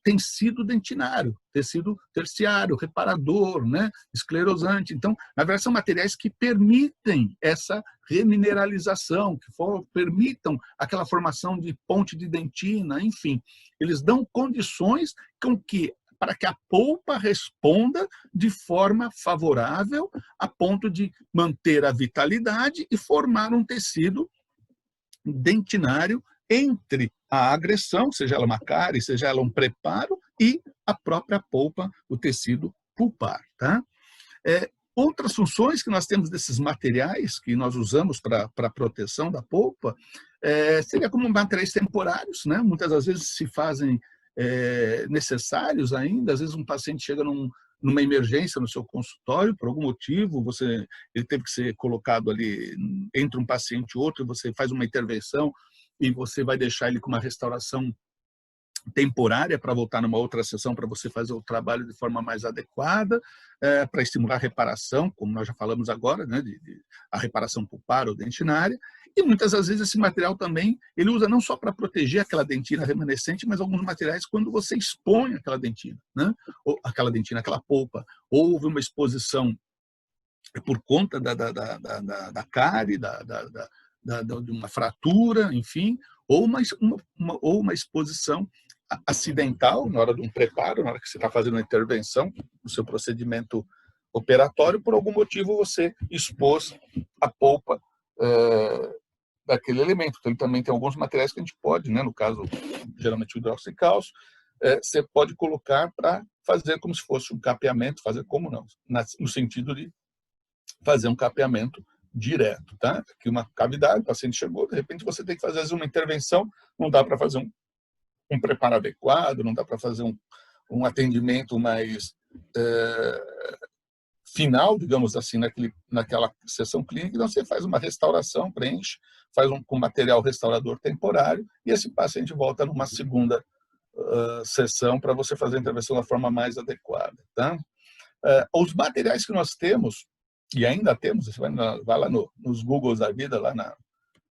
tecido dentinário, tecido terciário, reparador, né? Esclerosante. Então, na verdade, são materiais que permitem essa remineralização, que permitam aquela formação de ponte de dentina, enfim. Eles dão condições para que a polpa responda de forma favorável, a ponto de manter a vitalidade e formar um tecido dentinário entre a agressão, seja ela uma cárie, seja ela um preparo, e a própria polpa, o tecido pulpar. Tá? Outras funções que nós temos desses materiais que nós usamos para a proteção da polpa seria como materiais temporários, né? Muitas das vezes se fazem necessários ainda, às vezes um paciente chega numa emergência no seu consultório, por algum motivo, ele teve que ser colocado ali entre um paciente e outro, você faz uma intervenção e você vai deixar ele com uma restauração temporária para voltar numa outra sessão para você fazer o trabalho de forma mais adequada, para estimular a reparação, como nós já falamos agora, né, a reparação pulpar ou dentinária. E muitas das vezes esse material também, ele usa não só para proteger aquela dentina remanescente, mas alguns materiais quando você expõe aquela dentina, né, ou aquela polpa, ou houve uma exposição por conta da cárie, de uma fratura, enfim, ou uma exposição acidental na hora de um preparo, na hora que você está fazendo uma intervenção no seu procedimento operatório, por algum motivo você expôs a polpa daquele elemento. Então, ele também tem alguns materiais que a gente pode, né, no caso, geralmente o hidróxido de cálcio, você pode colocar para fazer como se fosse um capeamento, fazer como não, no sentido de fazer um capeamento direto, tá? Aqui uma cavidade, o paciente chegou, de repente você tem que fazer uma intervenção, não dá para fazer um preparo adequado, não dá para fazer um atendimento mais final, digamos assim, naquela sessão clínica, então você faz uma restauração, preenche, faz com material restaurador temporário, e esse paciente volta numa segunda sessão para você fazer a intervenção da forma mais adequada, tá? Os materiais que nós temos, e ainda temos, você vai lá nos Googles da vida,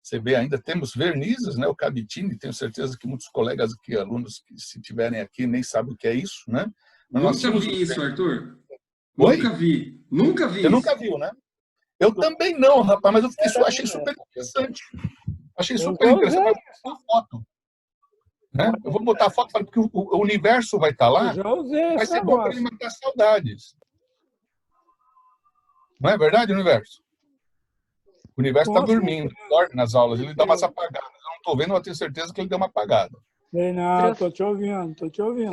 você vê, ainda temos vernizes, né? O Cabitini, tenho certeza que muitos colegas aqui, alunos que se tiverem aqui, nem sabem o que é isso, né? Mas nunca vi isso, Arthur. Oi? Nunca vi Você isso. nunca viu, né? Eu também não, rapaz, mas eu achei super interessante. Achei super interessante. Eu vou botar foto. Né? Eu vou botar foto, porque o universo vai estar lá, já usei, vai ser bom para ele matar saudades. Não é verdade, universo? O universo está dormindo, dorme nas aulas, ele dá umas apagadas. Eu não estou vendo, mas eu tenho certeza que ele deu uma apagada. Não, estou te ouvindo, estou te ouvindo.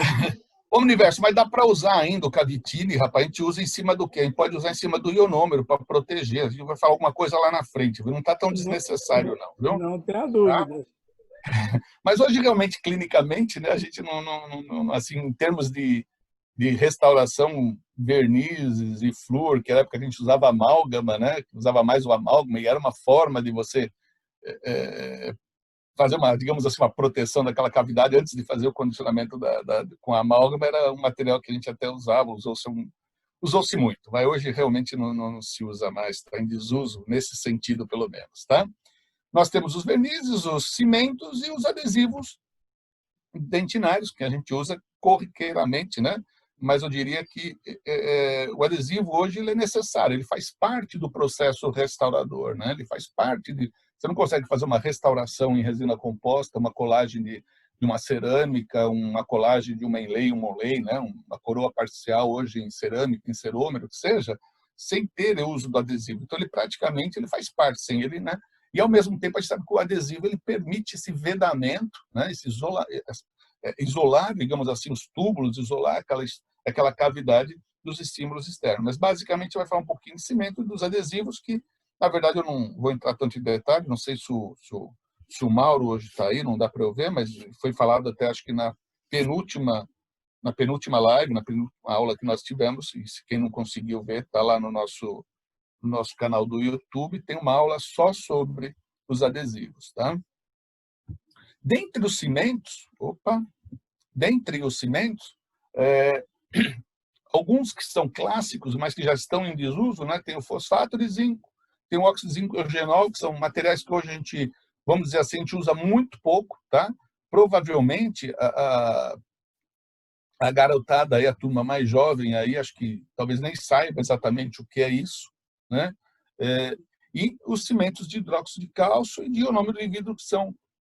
Ô, Universo, mas dá para usar ainda o Cavitini, rapaz? A gente usa em cima do quê? A gente pode usar em cima do ionômero para proteger. A gente vai falar alguma coisa lá na frente, viu? Não está tão desnecessário, não, viu? Não tenha Tá? dúvida. Mas hoje, realmente, clinicamente, né, a gente assim, em termos de restauração, vernizes e flúor, que era a época que a gente usava amálgama, né? Usava mais o amálgama, e era uma forma de você fazer digamos assim, uma proteção daquela cavidade antes de fazer o condicionamento com a amálgama. Era um material que a gente até usava, usou-se muito, mas hoje realmente não se usa mais, está em desuso nesse sentido, pelo menos, tá? Nós temos os vernizes, os cimentos e os adesivos dentinários, que a gente usa corriqueiramente, né? Mas eu diria que o adesivo hoje ele é necessário, ele faz parte do processo restaurador, né? Ele faz parte de... Você não consegue fazer uma restauração em resina composta, uma colagem de uma cerâmica, uma colagem de uma inlay, um molay, né? Uma coroa parcial hoje em cerâmica, em cerômero, que seja, sem ter o uso do adesivo. Então, ele praticamente ele faz parte, sem ele, né? E, ao mesmo tempo, a gente sabe que o adesivo ele permite esse vedamento, né? Isolar, digamos assim, os túbulos, isolar aquela cavidade dos estímulos externos. Mas, basicamente, vai falar um pouquinho de cimento e dos adesivos, que, na verdade, eu não vou entrar tanto em detalhe, não sei se o Mauro hoje está aí, não dá para eu ver, mas foi falado até, acho que na penúltima live, na penúltima aula que nós tivemos, e se quem não conseguiu ver, está lá no nosso canal do YouTube, tem uma aula só sobre os adesivos, tá? Dentre os cimentos, alguns que são clássicos, mas que já estão em desuso, né? Tem o fosfato de zinco, tem o óxido de zinco eugenol, que são materiais que hoje a gente, vamos dizer assim, a gente usa muito pouco, tá? Provavelmente a garotada aí, a turma mais jovem aí, acho que talvez nem saiba exatamente o que é isso, né? E os cimentos de hidróxido de cálcio e de ionômero de vidro, que são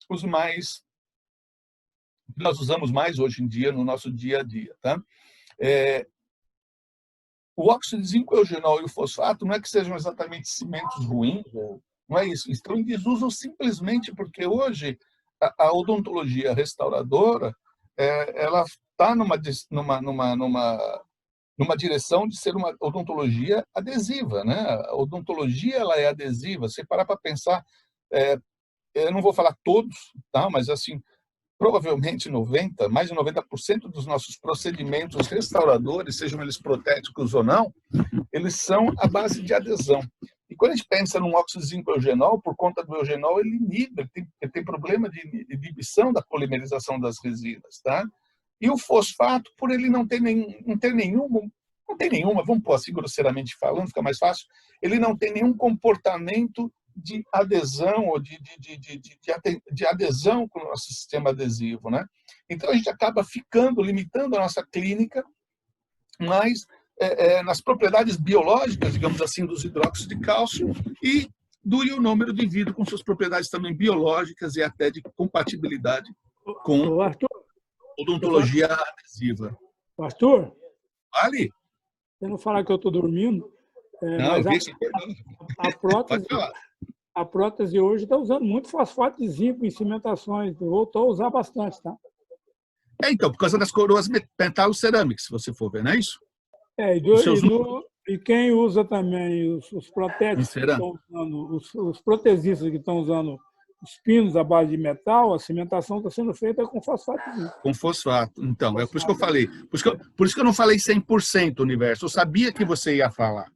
os mais que nós usamos mais hoje em dia no nosso dia a dia, tá? O óxido de zinco, o eugenol e o fosfato não é que sejam exatamente cimentos ruins, não é isso. Estão em desuso simplesmente porque hoje a odontologia restauradora ela está numa direção de ser uma odontologia adesiva, né? A odontologia ela é adesiva. Se parar para pensar, eu não vou falar todos, tá? Mas assim, provavelmente mais de 90% dos nossos procedimentos restauradores, sejam eles protéticos ou não, eles são à base de adesão. E quando a gente pensa num óxido de zinco eugenol, por conta do eugenol, ele inibe, ele tem problema de inibição da polimerização das resinas, tá? E o fosfato, por ele não ter nenhuma, vamos pôr assim grosseiramente falando, fica mais fácil, ele não tem nenhum comportamento de adesão ou de adesão com o nosso sistema adesivo, né? Então a gente acaba limitando a nossa clínica, mas nas propriedades biológicas, digamos assim, dos hidróxidos de cálcio e do ionômero de vidro, com suas propriedades também biológicas e até de compatibilidade com odontologia adesiva. Arthur? Ali. Você não falar que eu estou dormindo, não, mas a prótese hoje está usando muito fosfato de zinco em cimentações. Voltou a usar bastante, tá? Então, por causa das coroas metalocerâmicas, se você for ver, não é isso? E quem usa também os protéticos que estão usando, os protesistas que estão usando os pinos à base de metal, a cimentação está sendo feita com fosfato de zinco. Com fosfato. Então, é por isso que eu falei. Por isso que eu não falei 100%, Universo. Eu sabia que você ia falar.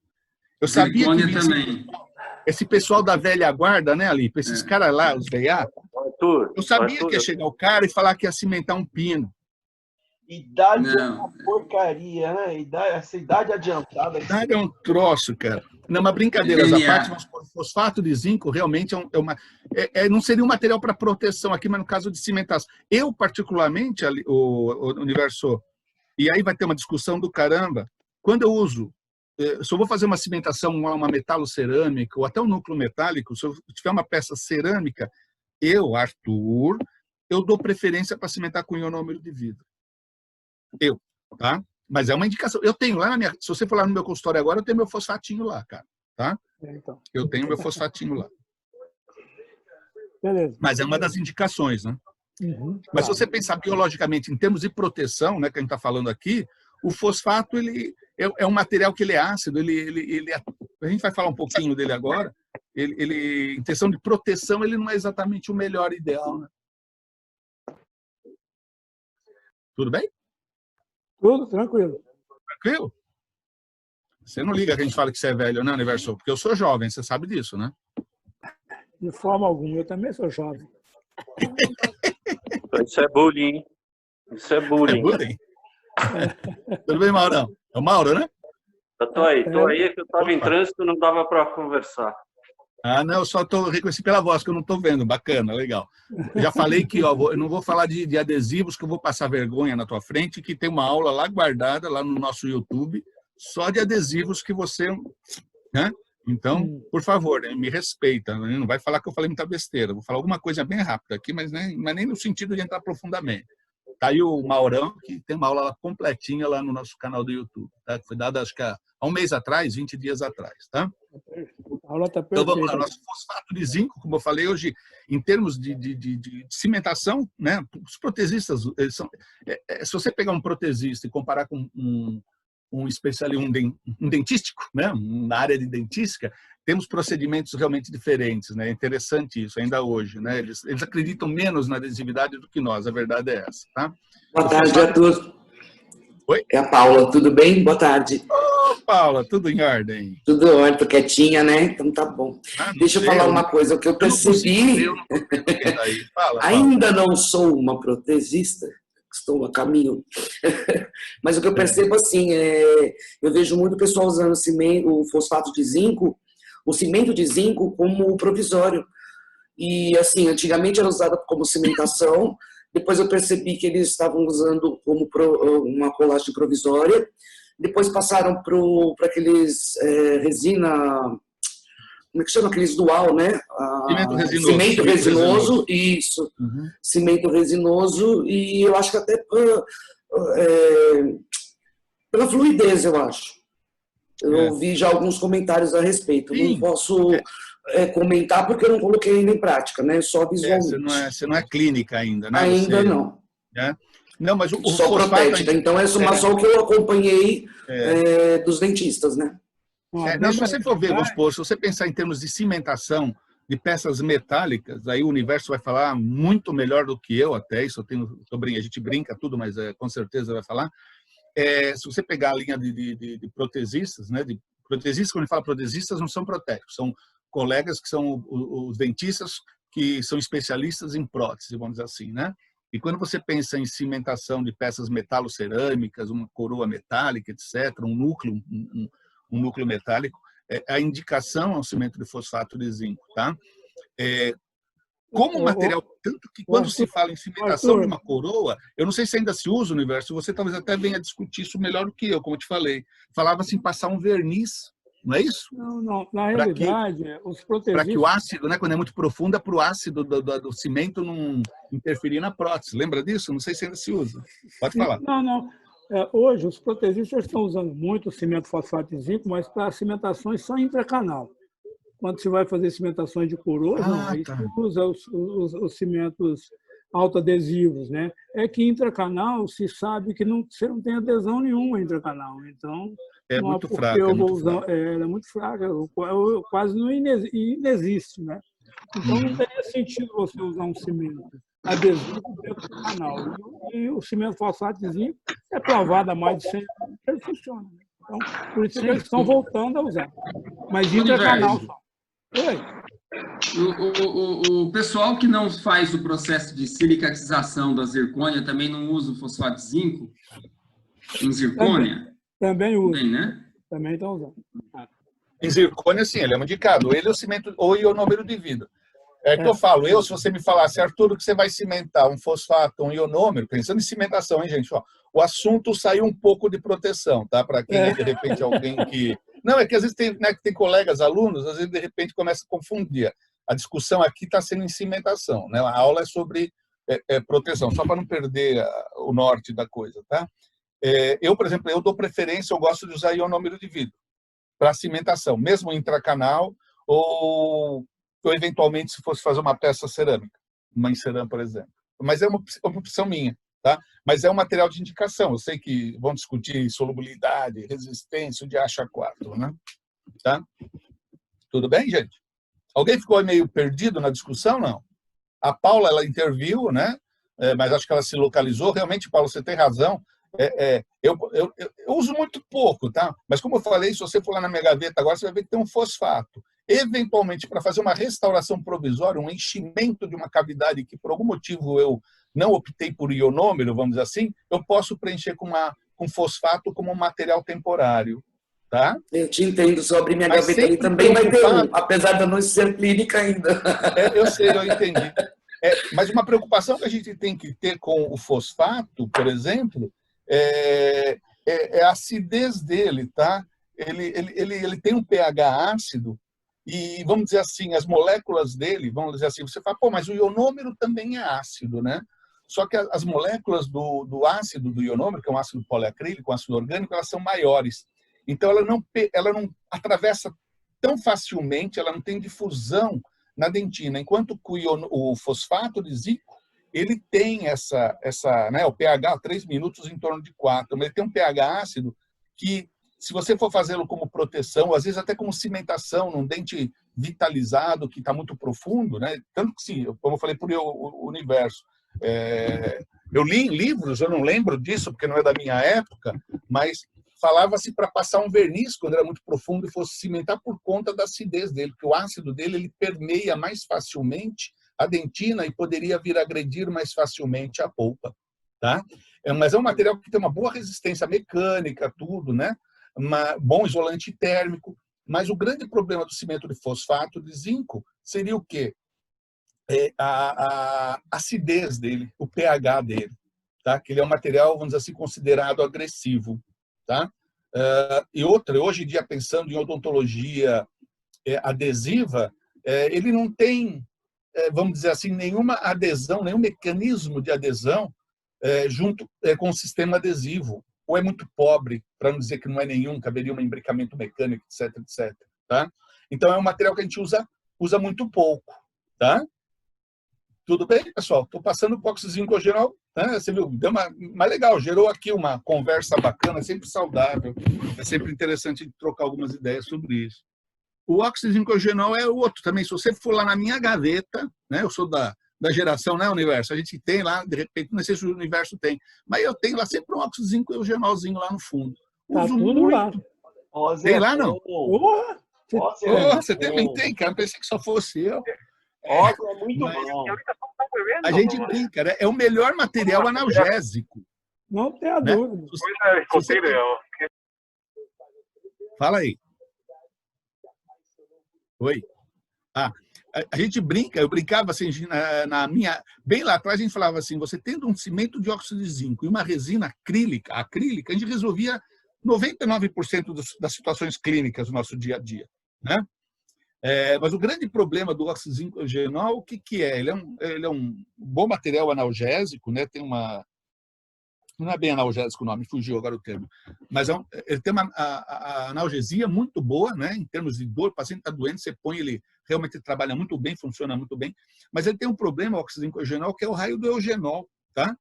Eu sabia que também. Esse pessoal da velha guarda, né, Alipe? Esses caras lá, os veiacos. Eu sabia que ia chegar o cara e falar que ia cimentar um pino. Idade é uma porcaria, né? Essa idade adiantada. Idade é um troço, cara. Não, mas brincadeiras à parte, mas o fosfato de zinco realmente não seria um material para proteção aqui, mas no caso de cimentação. Eu, particularmente, o Universo, e aí vai ter uma discussão do caramba, quando eu uso, se eu vou fazer uma cimentação, uma metalocerâmica, ou até um núcleo metálico, se eu tiver uma peça cerâmica, Arthur, eu dou preferência para cimentar com ionômero de vidro. Tá? Mas é uma indicação. Eu tenho lá se você for lá no meu consultório agora, eu tenho meu fosfatinho lá, cara, tá? Então. Eu tenho meu fosfatinho lá. Beleza. Mas é uma das indicações, né? Mas se você pensar biologicamente, em termos de proteção, né, que a gente está falando aqui, o fosfato ele é um material que ele é ácido, a gente vai falar um pouquinho dele agora, em questão de proteção, ele não é exatamente o melhor ideal. Né? Tudo bem? Tudo tranquilo. Tranquilo? Você não liga que a gente fala que você é velho, né, Universo? Porque eu sou jovem, você sabe disso, né? De forma alguma, eu também sou jovem. Isso é bullying. Isso é bullying. É bullying? Tudo bem, Maurão? É o Mauro, né? Eu tô aí, que eu estava em trânsito, não dava para conversar. Ah, não, eu só reconheci pela voz, que eu não estou vendo. Bacana, legal. Já falei que ó, eu não vou falar de adesivos, que eu vou passar vergonha na tua frente, que tem uma aula lá guardada, lá no nosso YouTube, só de adesivos que você... Né? Então, por favor, né, me respeita. Né? Não vai falar que eu falei muita besteira. Vou falar alguma coisa bem rápida aqui, mas nem no sentido de entrar profundamente. Tá aí o Maurão, que tem uma aula completinha lá no nosso canal do YouTube. Tá? Foi dada, acho que há um mês atrás, 20 dias atrás. Tá? A aula está perfeita. Então, vamos lá. Nosso fosfato de zinco, como eu falei hoje, em termos de cimentação, né? Os protesistas, se você pegar um protesista e comparar com um especialista, um dentístico, né? Na área de dentística, temos procedimentos realmente diferentes, né? É interessante isso, ainda hoje, né? Eles acreditam menos na adesividade do que nós, a verdade é essa, tá? Boa tarde a todos. Oi? É a Paula, tudo bem? Boa tarde. Ô, Paula, tudo em ordem? Tudo em ordem, tô quietinha, né? Então tá bom. Deixa eu falar uma coisa, o que eu percebi... Ainda não sou uma protesista, estou a caminho. Mas o que eu percebo, assim, eu vejo muito pessoal usando o fosfato de zinco, o cimento de zinco como provisório. E, assim, antigamente era usado como cimentação, depois eu percebi que eles estavam usando como uma colagem provisória, depois passaram para aqueles resina... Como é que chama? Aqueles dual, né? Cimento resinoso, isso. Cimento resinoso, e eu acho que até pela fluidez, eu acho. Eu ouvi já alguns comentários a respeito. Sim. Não posso comentar porque eu não coloquei ainda em prática, né? Só visualmente. Você não é clínica ainda, né? Ainda não. Não, mas o só protética. Então, é só o que eu acompanhei dos dentistas, né? Não, se você for ver, vamos supor, se você pensar em termos de cimentação de peças metálicas, aí o Universo vai falar muito melhor do que eu até, isso a gente brinca tudo, mas com certeza vai falar. Se você pegar a linha de protesistas, né, protesistas, quando ele fala protesistas, não são protéticos, são colegas que são os dentistas que são especialistas em prótese, vamos dizer assim, né? E quando você pensa em cimentação de peças metalocerâmicas, uma coroa metálica, etc., um núcleo metálico, a indicação é o cimento de fosfato de zinco, tá? Como material, tanto que quando se fala em cimentação de uma coroa, eu não sei se ainda se usa, Universo, você talvez até venha discutir isso melhor do que eu, como eu te falei. Falava-se em passar um verniz, não é isso? Não. Na realidade, os protesistas... Para que o ácido, né, quando é muito profundo, para o ácido do cimento não interferir na prótese. Lembra disso? Não sei se ainda se usa. Pode falar. Não. Hoje, os protesistas estão usando muito o cimento fosfato de zinco, mas para cimentações só intracanal. Quando você vai fazer cimentações de coroas, aí você usa os cimentos autoadesivos, né? É que intracanal se sabe que você não tem adesão nenhuma intracanal. Então, é não muito fraca. É muito fraca, quase não inexiste, né? Então, não teria sentido você usar um cimento adesivo dentro do canal. E o cimento fosfato de zinco é provado há mais de 100 anos que ele funciona. Então, por isso que eles estão voltando a usar. Mas intracanal só. O pessoal que não faz o processo de silicatização da zircônia também não usa o fosfato de zinco em zircônia? Também usa. Também, né? Também estão usando. Em zircônia, sim, ele é um indicado. Ele é o cimento ou ionômero de vidro. É que eu falo, se você me falasse, Arthur, que você vai cimentar um fosfato, um ionômero, pensando em cimentação, hein, gente? Ó, o assunto saiu um pouco de proteção, tá? Para quem, de repente, alguém que... Não, é que às vezes tem colegas, alunos, às vezes, de repente, começa a confundir. A discussão aqui está sendo em cimentação, né? A aula é sobre proteção, só para não perder o norte da coisa, tá? Eu, por exemplo, eu dou preferência, eu gosto de usar ionômero de vidro para cimentação, mesmo intracanal ou eventualmente se fosse fazer uma peça cerâmica, uma encerã, por exemplo, mas é uma opção minha, tá? Mas é um material de indicação. Eu sei que vão discutir solubilidade, resistência, o DH4, né? Tá? Tudo bem, gente? Alguém ficou meio perdido na discussão, não? A Paula, ela interviu, né? Mas acho que ela se localizou. Realmente, Paulo, você tem razão. Eu uso muito pouco, tá? Mas como eu falei, se você for lá na minha gaveta agora, você vai ver que tem um fosfato. Eventualmente, para fazer uma restauração provisória, um enchimento de uma cavidade que por algum motivo eu não optei por ionômero, vamos dizer assim, eu posso preencher com fosfato como um material temporário. Tá? Eu te entendo, sobre minha gaveta ali também vai ter um, apesar de eu não ser clínica ainda. Eu sei, eu entendi. Mas uma preocupação que a gente tem que ter com o fosfato, por exemplo, é a acidez dele, tá? Ele tem um pH ácido e, vamos dizer assim, as moléculas dele, vamos dizer assim, você fala, pô, mas o ionômero também é ácido, né? Só que as moléculas do ácido do ionômero, que é um ácido poliacrílico, um ácido orgânico, elas são maiores. Então, ela não atravessa tão facilmente, ela não tem difusão na dentina, enquanto o fosfato de zinco, ele tem né, o pH 3 minutos em torno de 4, mas ele tem um pH ácido que, se você for fazê-lo como proteção, às vezes até como cimentação num dente vitalizado que está muito profundo, né? Tanto que, sim, como eu falei por o universo, eu li em livros, eu não lembro disso porque não é da minha época, mas falava-se para passar um verniz quando era muito profundo e fosse cimentar por conta da acidez dele, porque o ácido dele ele permeia mais facilmente a dentina e poderia vir a agredir mais facilmente a polpa, tá? Mas é um material que tem uma boa resistência mecânica, tudo, né? Bom isolante térmico, mas o grande problema do cimento de fosfato de zinco seria o quê? A acidez dele, o pH dele, tá? Que ele é um material, vamos dizer assim, considerado agressivo. Tá? E outra, hoje em dia, pensando em odontologia adesiva, ele não tem, vamos dizer assim, nenhuma adesão, nenhum mecanismo de adesão junto com o sistema adesivo. Ou é muito pobre, para não dizer que não é nenhum, caberia um imbricamento mecânico, etc, etc. Tá? Então, é um material que a gente usa muito pouco. Tá? Tudo bem, pessoal? Estou passando o óxido zincogenol, né? Você viu, deu mais legal, gerou aqui uma conversa bacana, sempre saudável, é sempre interessante trocar algumas ideias sobre isso. O óxido zincogenol é outro também, se você for lá na minha gaveta, né? Eu sou da geração, né, Universo? A gente tem lá, de repente, não sei se o Universo tem, mas eu tenho lá sempre um óxido zincogenolzinho lá no fundo. Tá Uso tudo muito. lá. Tem lá, não? Você também tem, cara, pensei que só fosse eu. É muito bom. A gente brinca, né? É o melhor material analgésico. Não tenha né? dúvida. Fala aí. Oi. A gente brinca, eu brincava assim, bem lá atrás a gente falava assim, você tendo um cimento de óxido de zinco e uma resina acrílica, a gente resolvia 99% das situações clínicas do nosso dia a dia, né? Mas o grande problema do óxido zincogenol, o que é? Ele é um bom material analgésico, né? Tem uma... Não é bem analgésico o nome, fugiu agora o termo. Mas ele tem a analgesia muito boa, né? Em termos de dor, o paciente está doente, você põe ele, realmente trabalha muito bem, funciona muito bem. Mas ele tem um problema, o óxido zincogenol, que é o raio do eugenol, tá?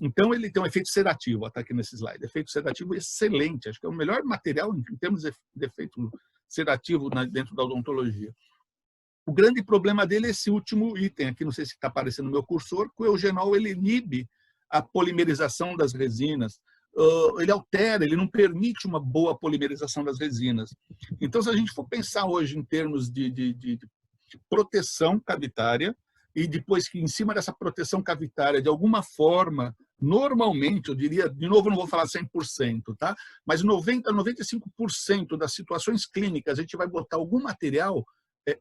Então, ele tem um efeito sedativo, está aqui nesse slide. Efeito sedativo excelente, acho que é o melhor material em termos de efeito sedativo dentro da odontologia. O grande problema dele é esse último item aqui, não sei se está aparecendo no meu cursor, que o eugenol ele inibe a polimerização das resinas, ele altera, ele não permite uma boa polimerização das resinas. Então, se a gente for pensar hoje em termos de proteção cavitária, e depois que em cima dessa proteção cavitária, de alguma forma, normalmente, eu diria, de novo, não vou falar 100%, tá? Mas 90% a 95% das situações clínicas, a gente vai botar algum material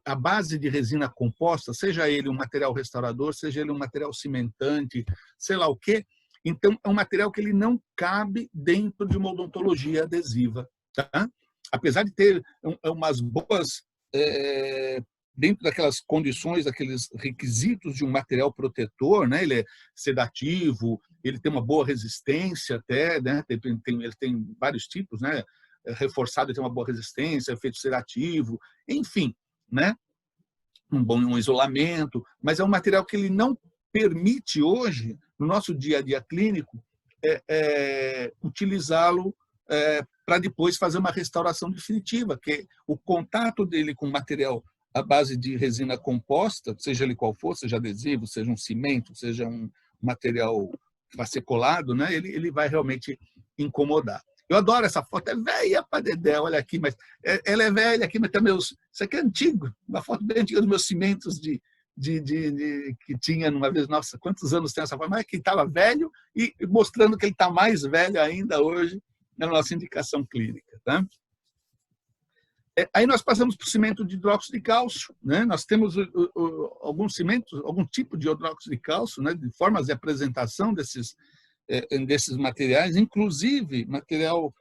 à base de resina composta, seja ele um material restaurador, seja ele um material cimentante, sei lá o quê. Então, é um material que ele não cabe dentro de uma odontologia adesiva, tá? Apesar de ter umas boas... dentro daquelas condições, daqueles requisitos de um material protetor, né? Ele é sedativo, ele tem uma boa resistência até, né? Ele tem vários tipos, né? Reforçado, ele tem uma boa resistência, efeito sedativo, enfim, né? Um bom isolamento, mas é um material que ele não permite hoje, no nosso dia a dia clínico, utilizá-lo para depois fazer uma restauração definitiva, que o contato dele com material à base de resina composta, seja ele qual for, seja adesivo, seja um cimento, seja um material para ser colado, né, ele vai realmente incomodar. Eu adoro essa foto, é velha para dedé, olha aqui, mas ela é velha aqui, mas tem meus... Isso aqui é antigo, uma foto bem antiga dos meus cimentos que tinha uma vez, nossa, quantos anos tem essa foto? Mas que estava velho e mostrando que ele está mais velho ainda hoje na nossa indicação clínica. Tá? Aí nós passamos para o cimento de hidróxido de cálcio. Né? Nós temos alguns cimentos, algum tipo de hidróxido de cálcio, né? De formas de apresentação desses materiais, inclusive material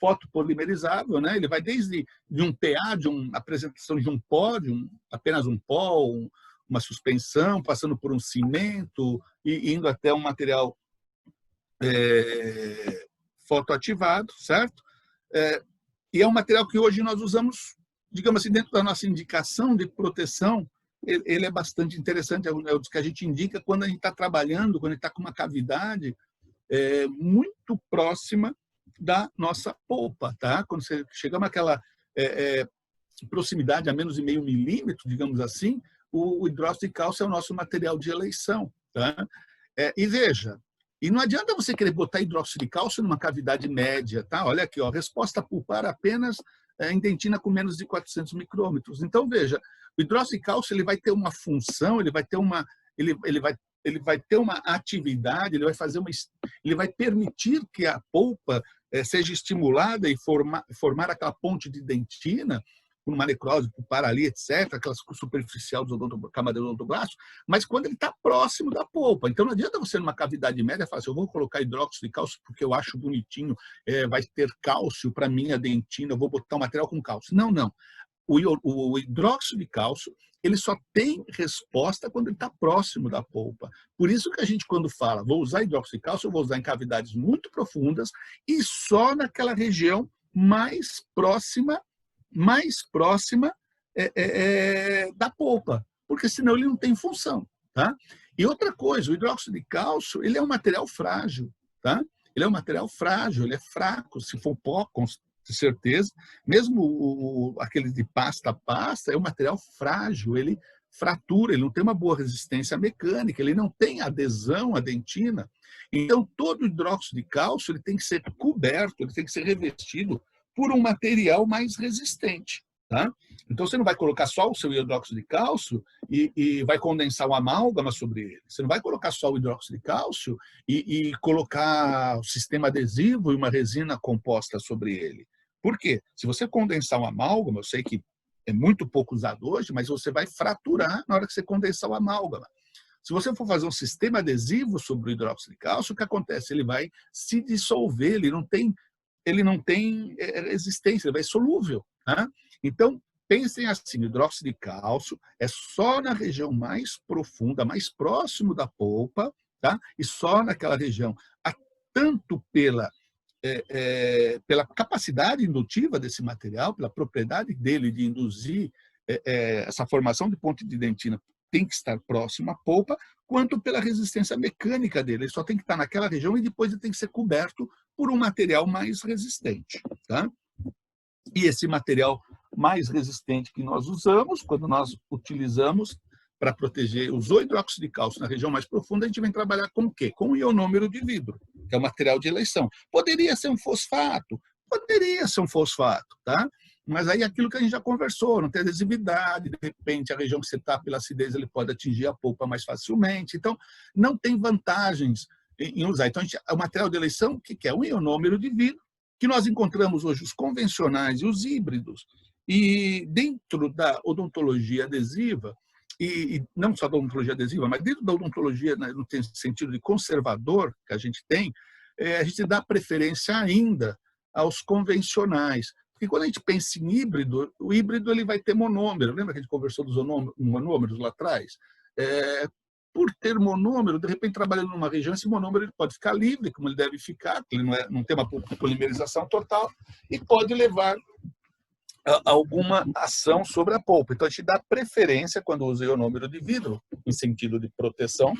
fotopolimerizável, né? Ele vai desde de um PA, de uma apresentação de um pó, apenas um pó, uma suspensão, passando por um cimento e indo até um material fotoativado, certo? E é um material que hoje nós usamos, digamos assim, dentro da nossa indicação de proteção. Ele é bastante interessante, é o que a gente indica quando a gente está trabalhando, quando a gente está com uma cavidade muito próxima da nossa polpa, tá? Quando você chegamos àquela proximidade a menos de meio milímetro, digamos assim, o hidróxido de cálcio é o nosso material de eleição, tá? E veja, e não adianta você querer botar hidróxido de cálcio numa cavidade média, tá? Olha aqui, ó, resposta pulpar apenas em dentina com menos de 400 micrômetros. Então, veja, o hidróxido de cálcio ele vai ter uma função, ele vai ter uma atividade, ele vai permitir que a polpa seja estimulada e formar aquela ponte de dentina, por uma necrose pulpar ali, etc., aquela superficial do camadeiro odontoblasto, mas quando ele está próximo da polpa. Então, não adianta você, numa cavidade média, falar assim, eu vou colocar hidróxido de cálcio porque eu acho bonitinho, vai ter cálcio para minha dentina, eu vou botar um material com cálcio. Não, não. O hidróxido de cálcio, ele só tem resposta quando ele está próximo da polpa. Por isso que a gente, quando fala, vou usar hidróxido de cálcio, eu vou usar em cavidades muito profundas e só naquela região mais próxima da polpa, porque senão ele não tem função. Tá? E outra coisa, o hidróxido de cálcio, ele é um material frágil. Tá? Ele é um material frágil, ele é fraco, se for pó, com certeza. Mesmo aquele de pasta a pasta é um material frágil, ele fratura, ele não tem uma boa resistência mecânica, ele não tem adesão à dentina. Então, todo hidróxido de cálcio ele tem que ser coberto, ele tem que ser revestido por um material mais resistente. Tá? Então, você não vai colocar só o seu hidróxido de cálcio e vai condensar o amálgama sobre ele. Você não vai colocar só o hidróxido de cálcio e colocar o sistema adesivo e uma resina composta sobre ele. Por quê? Se você condensar o amálgama, eu sei que é muito pouco usado hoje, mas você vai fraturar na hora que você condensar o amálgama. Se você for fazer um sistema adesivo sobre o hidróxido de cálcio, o que acontece? Ele vai se dissolver, ele não tem resistência, ele vai solúvel. Tá? Então, pensem assim, o hidróxido de cálcio é só na região mais profunda, mais próximo da polpa, tá? E só naquela região, tanto pela capacidade indutiva desse material, pela propriedade dele de induzir essa formação de ponte de dentina, tem que estar próximo à polpa, quanto pela resistência mecânica dele. Ele só tem que estar naquela região e depois ele tem que ser coberto por um material mais resistente. Tá? E esse material mais resistente que nós usamos, quando nós utilizamos para proteger, usou hidróxido de cálcio na região mais profunda, a gente vem trabalhar com o quê? Com o ionômero de vidro, que é o material de eleição. Poderia ser um fosfato, tá? Mas aí aquilo que a gente já conversou, não tem adesividade, de repente a região que você está pela acidez, ele pode atingir a polpa mais facilmente, então não tem vantagens em usar. Então, o material de eleição, o que é? Um ionômero de vidro, que nós encontramos hoje os convencionais e os híbridos, e dentro da odontologia adesiva, e não só da odontologia adesiva, mas dentro da odontologia, no sentido de conservador que a gente tem, a gente dá preferência ainda aos convencionais. Porque quando a gente pensa em híbrido, o híbrido ele vai ter monômero. Lembra que a gente conversou dos monômeros lá atrás? Por ter monômero, de repente, trabalhando numa região, esse monômero ele pode ficar livre, como ele deve ficar, porque ele não tem uma polimerização total, e pode levar alguma ação sobre a polpa. Então, a gente dá preferência, quando usa ionômero de vidro, em sentido de proteção,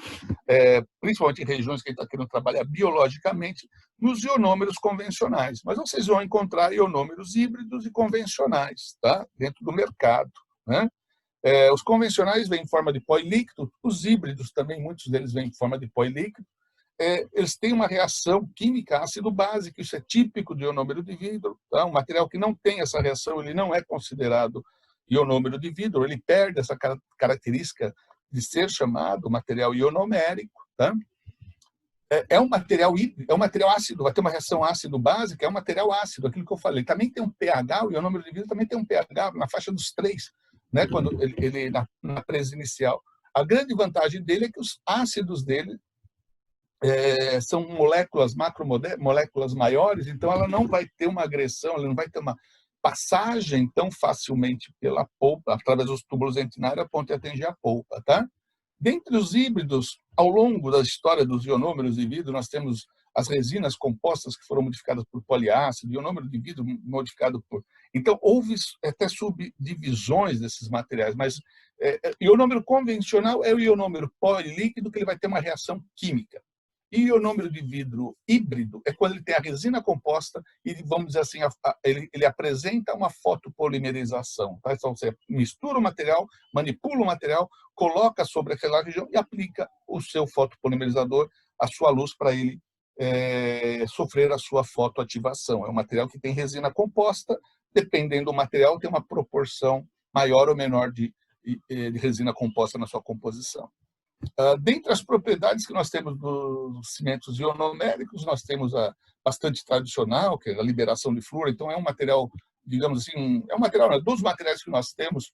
principalmente em regiões que a gente está querendo trabalhar biologicamente, nos ionômeros convencionais. Mas vocês vão encontrar ionômeros híbridos e convencionais, tá? Dentro do mercado, né? Os convencionais vêm em forma de pó e líquido, os híbridos também, muitos deles vêm em forma de pó e líquido. Eles têm uma reação química ácido-básica, isso é típico de ionômero de vidro. Tá? Um material que não tem essa reação, ele não é considerado ionômero de vidro, ele perde essa característica de ser chamado material ionomérico. Tá? É um material ácido, vai ter uma reação ácido-básica, é um material ácido, aquilo que eu falei. Também tem um pH, o ionômero de vidro também tem um pH na faixa dos 3, né? Quando ele na presa inicial. A grande vantagem dele é que os ácidos dele são moléculas, macromoléculas maiores, então ela não vai ter uma agressão, ela não vai ter uma passagem tão facilmente pela polpa, através dos túbulos entinários, a ponto de atingir a polpa. Tá? Dentre os híbridos, ao longo da história dos ionômeros de vidro, nós temos as resinas compostas que foram modificadas por poliácido, ionômero de vidro modificado por... Então, houve até subdivisões desses materiais, mas ionômero convencional é o ionômero polilíquido, que ele vai ter uma reação química. E o ionômero de vidro híbrido é quando ele tem a resina composta e, vamos dizer assim, ele apresenta uma fotopolimerização. Tá? Então, você mistura o material, manipula o material, coloca sobre aquela região e aplica o seu fotopolimerizador, a sua luz, para ele sofrer a sua fotoativação. É um material que tem resina composta, dependendo do material, tem uma proporção maior ou menor de resina composta na sua composição. Dentre as propriedades que nós temos dos cimentos ionoméricos, nós temos a bastante tradicional, que é a liberação de flúor. Então, é um material, digamos assim, dos materiais que nós temos,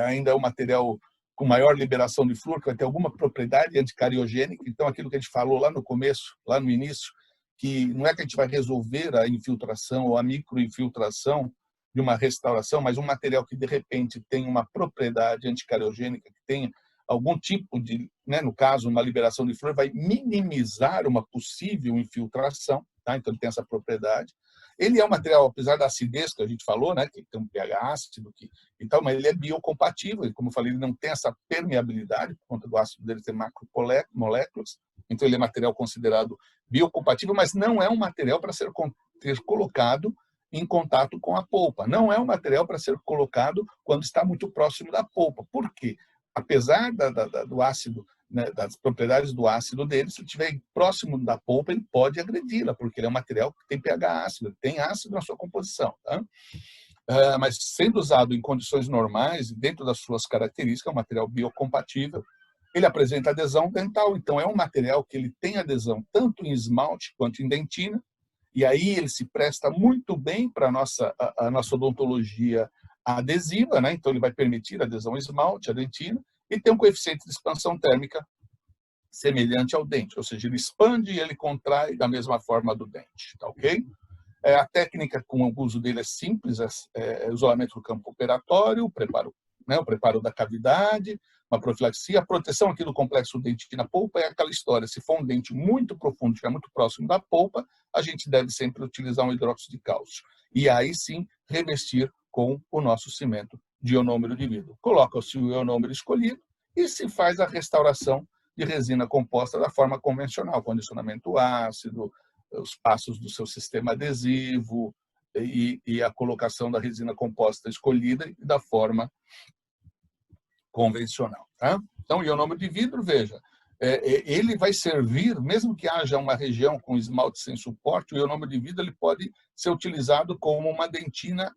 ainda é um material com maior liberação de flúor, que vai ter alguma propriedade anticariogênica. Então, aquilo que a gente falou lá no começo, lá no início, que não é que a gente vai resolver a infiltração ou a microinfiltração de uma restauração, mas um material que, de repente, tem uma propriedade anticariogênica, que tem algum tipo de, né, no caso, uma liberação de flúor, vai minimizar uma possível infiltração, tá? Então ele tem essa propriedade. Ele é um material, apesar da acidez que a gente falou, né, que tem um pH ácido, então, mas ele é biocompatível, e como eu falei, ele não tem essa permeabilidade, por conta do ácido dele ter macromoléculas, então ele é material considerado biocompatível, mas não é um material para ser colocado em contato com a polpa. Não é um material para ser colocado quando está muito próximo da polpa. Por quê? Apesar do ácido, né, das propriedades do ácido dele, se estiver próximo da polpa, ele pode agredi-la, porque ele é um material que tem pH ácido, tem ácido na sua composição. Tá? Mas sendo usado em condições normais, dentro das suas características, é um material biocompatível. Ele apresenta adesão dental, então é um material que ele tem adesão tanto em esmalte quanto em dentina, e aí ele se presta muito bem para a nossa odontologia adesiva, né? Então ele vai permitir a adesão ao esmalte, à dentina, e tem um coeficiente de expansão térmica semelhante ao dente, ou seja, ele expande e ele contrai da mesma forma do dente, tá ok? A técnica com o uso dele é simples, é isolamento do campo operatório, o preparo da cavidade, uma profilaxia, a proteção aqui do complexo dentina-polpa é aquela história, se for um dente muito profundo, estiver muito próximo da polpa, a gente deve sempre utilizar um hidróxido de cálcio. E aí sim, revestir com o nosso cimento de ionômero de vidro. Coloca-se o ionômero escolhido e se faz a restauração de resina composta da forma convencional, condicionamento ácido, os passos do seu sistema adesivo e a colocação da resina composta escolhida e da forma convencional. Tá? Então, o ionômero de vidro, veja, ele vai servir, mesmo que haja uma região com esmalte sem suporte, o ionômero de vidro ele pode ser utilizado como uma dentina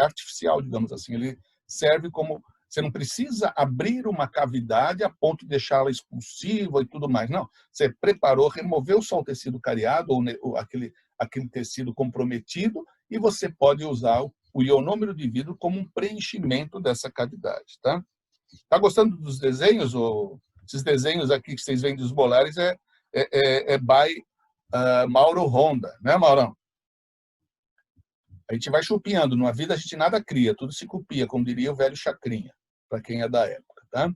artificial, digamos assim. Ele serve como... Você não precisa abrir uma cavidade a ponto de deixá-la expulsiva e tudo mais. Não, você preparou, removeu só o tecido cariado ou aquele tecido comprometido e você pode usar o ionômero de vidro como um preenchimento dessa cavidade. Tá gostando dos desenhos? Esses desenhos aqui que vocês veem dos molares é by Mauro Honda, né, Maurão? A gente vai chupinhando. Na vida a gente nada cria, tudo se copia, como diria o velho Chacrinha, para quem é da época. Tá?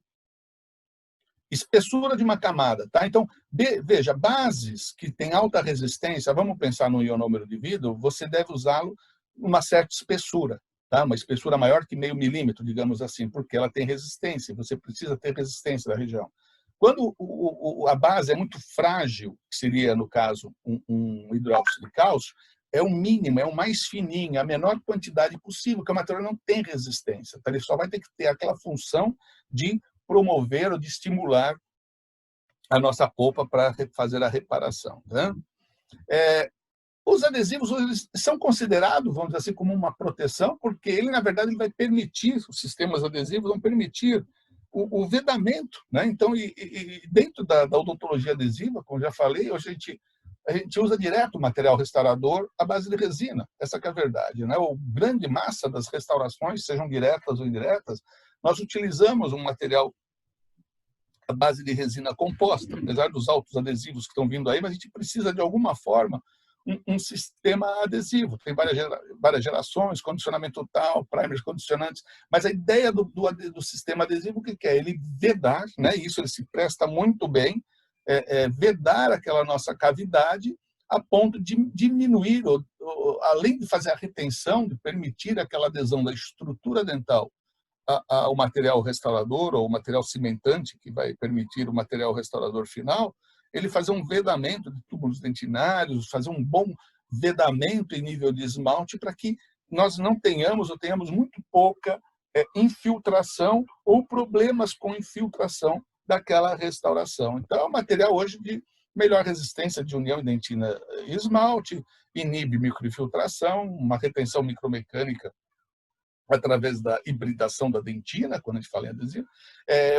Espessura de uma camada. Tá? Então, veja, bases que têm alta resistência, vamos pensar no ionômero de vidro, você deve usá-lo uma certa espessura, tá? Uma espessura maior que meio milímetro, digamos assim, porque ela tem resistência, você precisa ter resistência da região. Quando a base é muito frágil, que seria, no caso, um hidróxido de cálcio, é o mínimo, é o mais fininho, a menor quantidade possível, porque o material não tem resistência. Então, ele só vai ter que ter aquela função de promover ou de estimular a nossa polpa para fazer a reparação. Né? Os adesivos eles são considerados, vamos dizer assim, como uma proteção, porque ele, na verdade, ele vai permitir, os sistemas adesivos vão permitir o vedamento. Né? Então, dentro da odontologia adesiva, como já falei, hoje a gente usa direto o material restaurador à base de resina. Essa que é a verdade. Né? A grande massa das restaurações, sejam diretas ou indiretas, nós utilizamos um material à base de resina composta, apesar dos altos adesivos que estão vindo aí, mas a gente precisa, de alguma forma, um sistema adesivo. Tem várias gerações, condicionamento total, primers condicionantes, mas a ideia do sistema adesivo, o que é? Ele vedar, né? Isso ele se presta muito bem, vedar aquela nossa cavidade a ponto de diminuir, além de fazer a retenção, de permitir aquela adesão da estrutura dental ao material restaurador ou o material cimentante, que vai permitir o material restaurador final, ele fazer um vedamento de túbulos dentinários, fazer um bom vedamento em nível de esmalte para que nós não tenhamos ou tenhamos muito pouca infiltração ou problemas com infiltração daquela restauração. Então, é um material hoje de melhor resistência de união dentina e esmalte, inibe microinfiltração, uma retenção micromecânica através da hibridação da dentina, quando a gente fala em adesivo.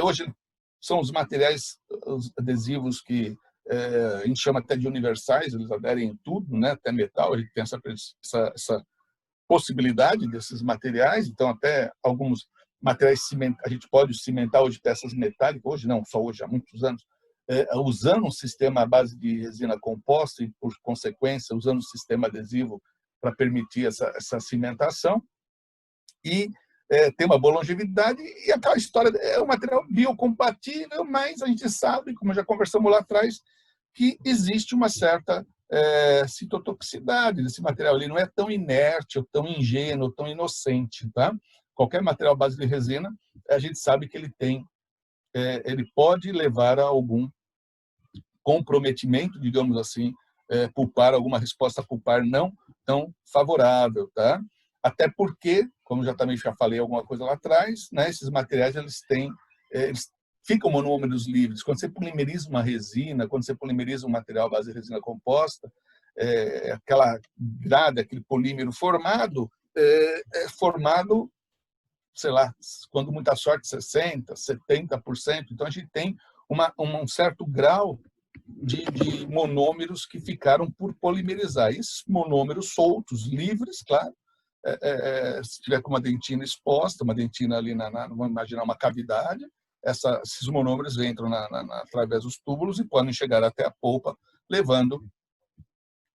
Hoje são os materiais, os adesivos que a gente chama até de universais, eles aderem em tudo, né? Até metal, a gente tem essa possibilidade desses materiais, então até alguns materiais a gente pode cimentar hoje peças metálicas, hoje não, só hoje, há muitos anos, usando um sistema à base de resina composta e, por consequência, usando um sistema adesivo para permitir essa cimentação. E tem uma boa longevidade, e aquela história é um material biocompatível, mas a gente sabe, como já conversamos lá atrás, que existe uma certa citotoxicidade desse material. Ele não é tão inerte, ou tão ingênuo, ou tão inocente. Tá? Qualquer material à base de resina, a gente sabe que ele pode levar a algum comprometimento, digamos assim, pulpar, alguma resposta pulpar não tão favorável. Tá? Até porque, como também já falei alguma coisa lá atrás, né, esses materiais eles ficam monômeros livres. Quando você polimeriza uma resina, quando você polimeriza um material à base de resina composta, aquela grade, aquele polímero formado, é formado, sei lá, quando muita sorte, 60%, 70%. Então, a gente tem um certo grau de monômeros que ficaram por polimerizar. Esses monômeros soltos, livres, claro, se tiver com uma dentina exposta, uma dentina ali, vamos imaginar uma cavidade, esses monômeros entram através dos túbulos e podem chegar até a polpa, levando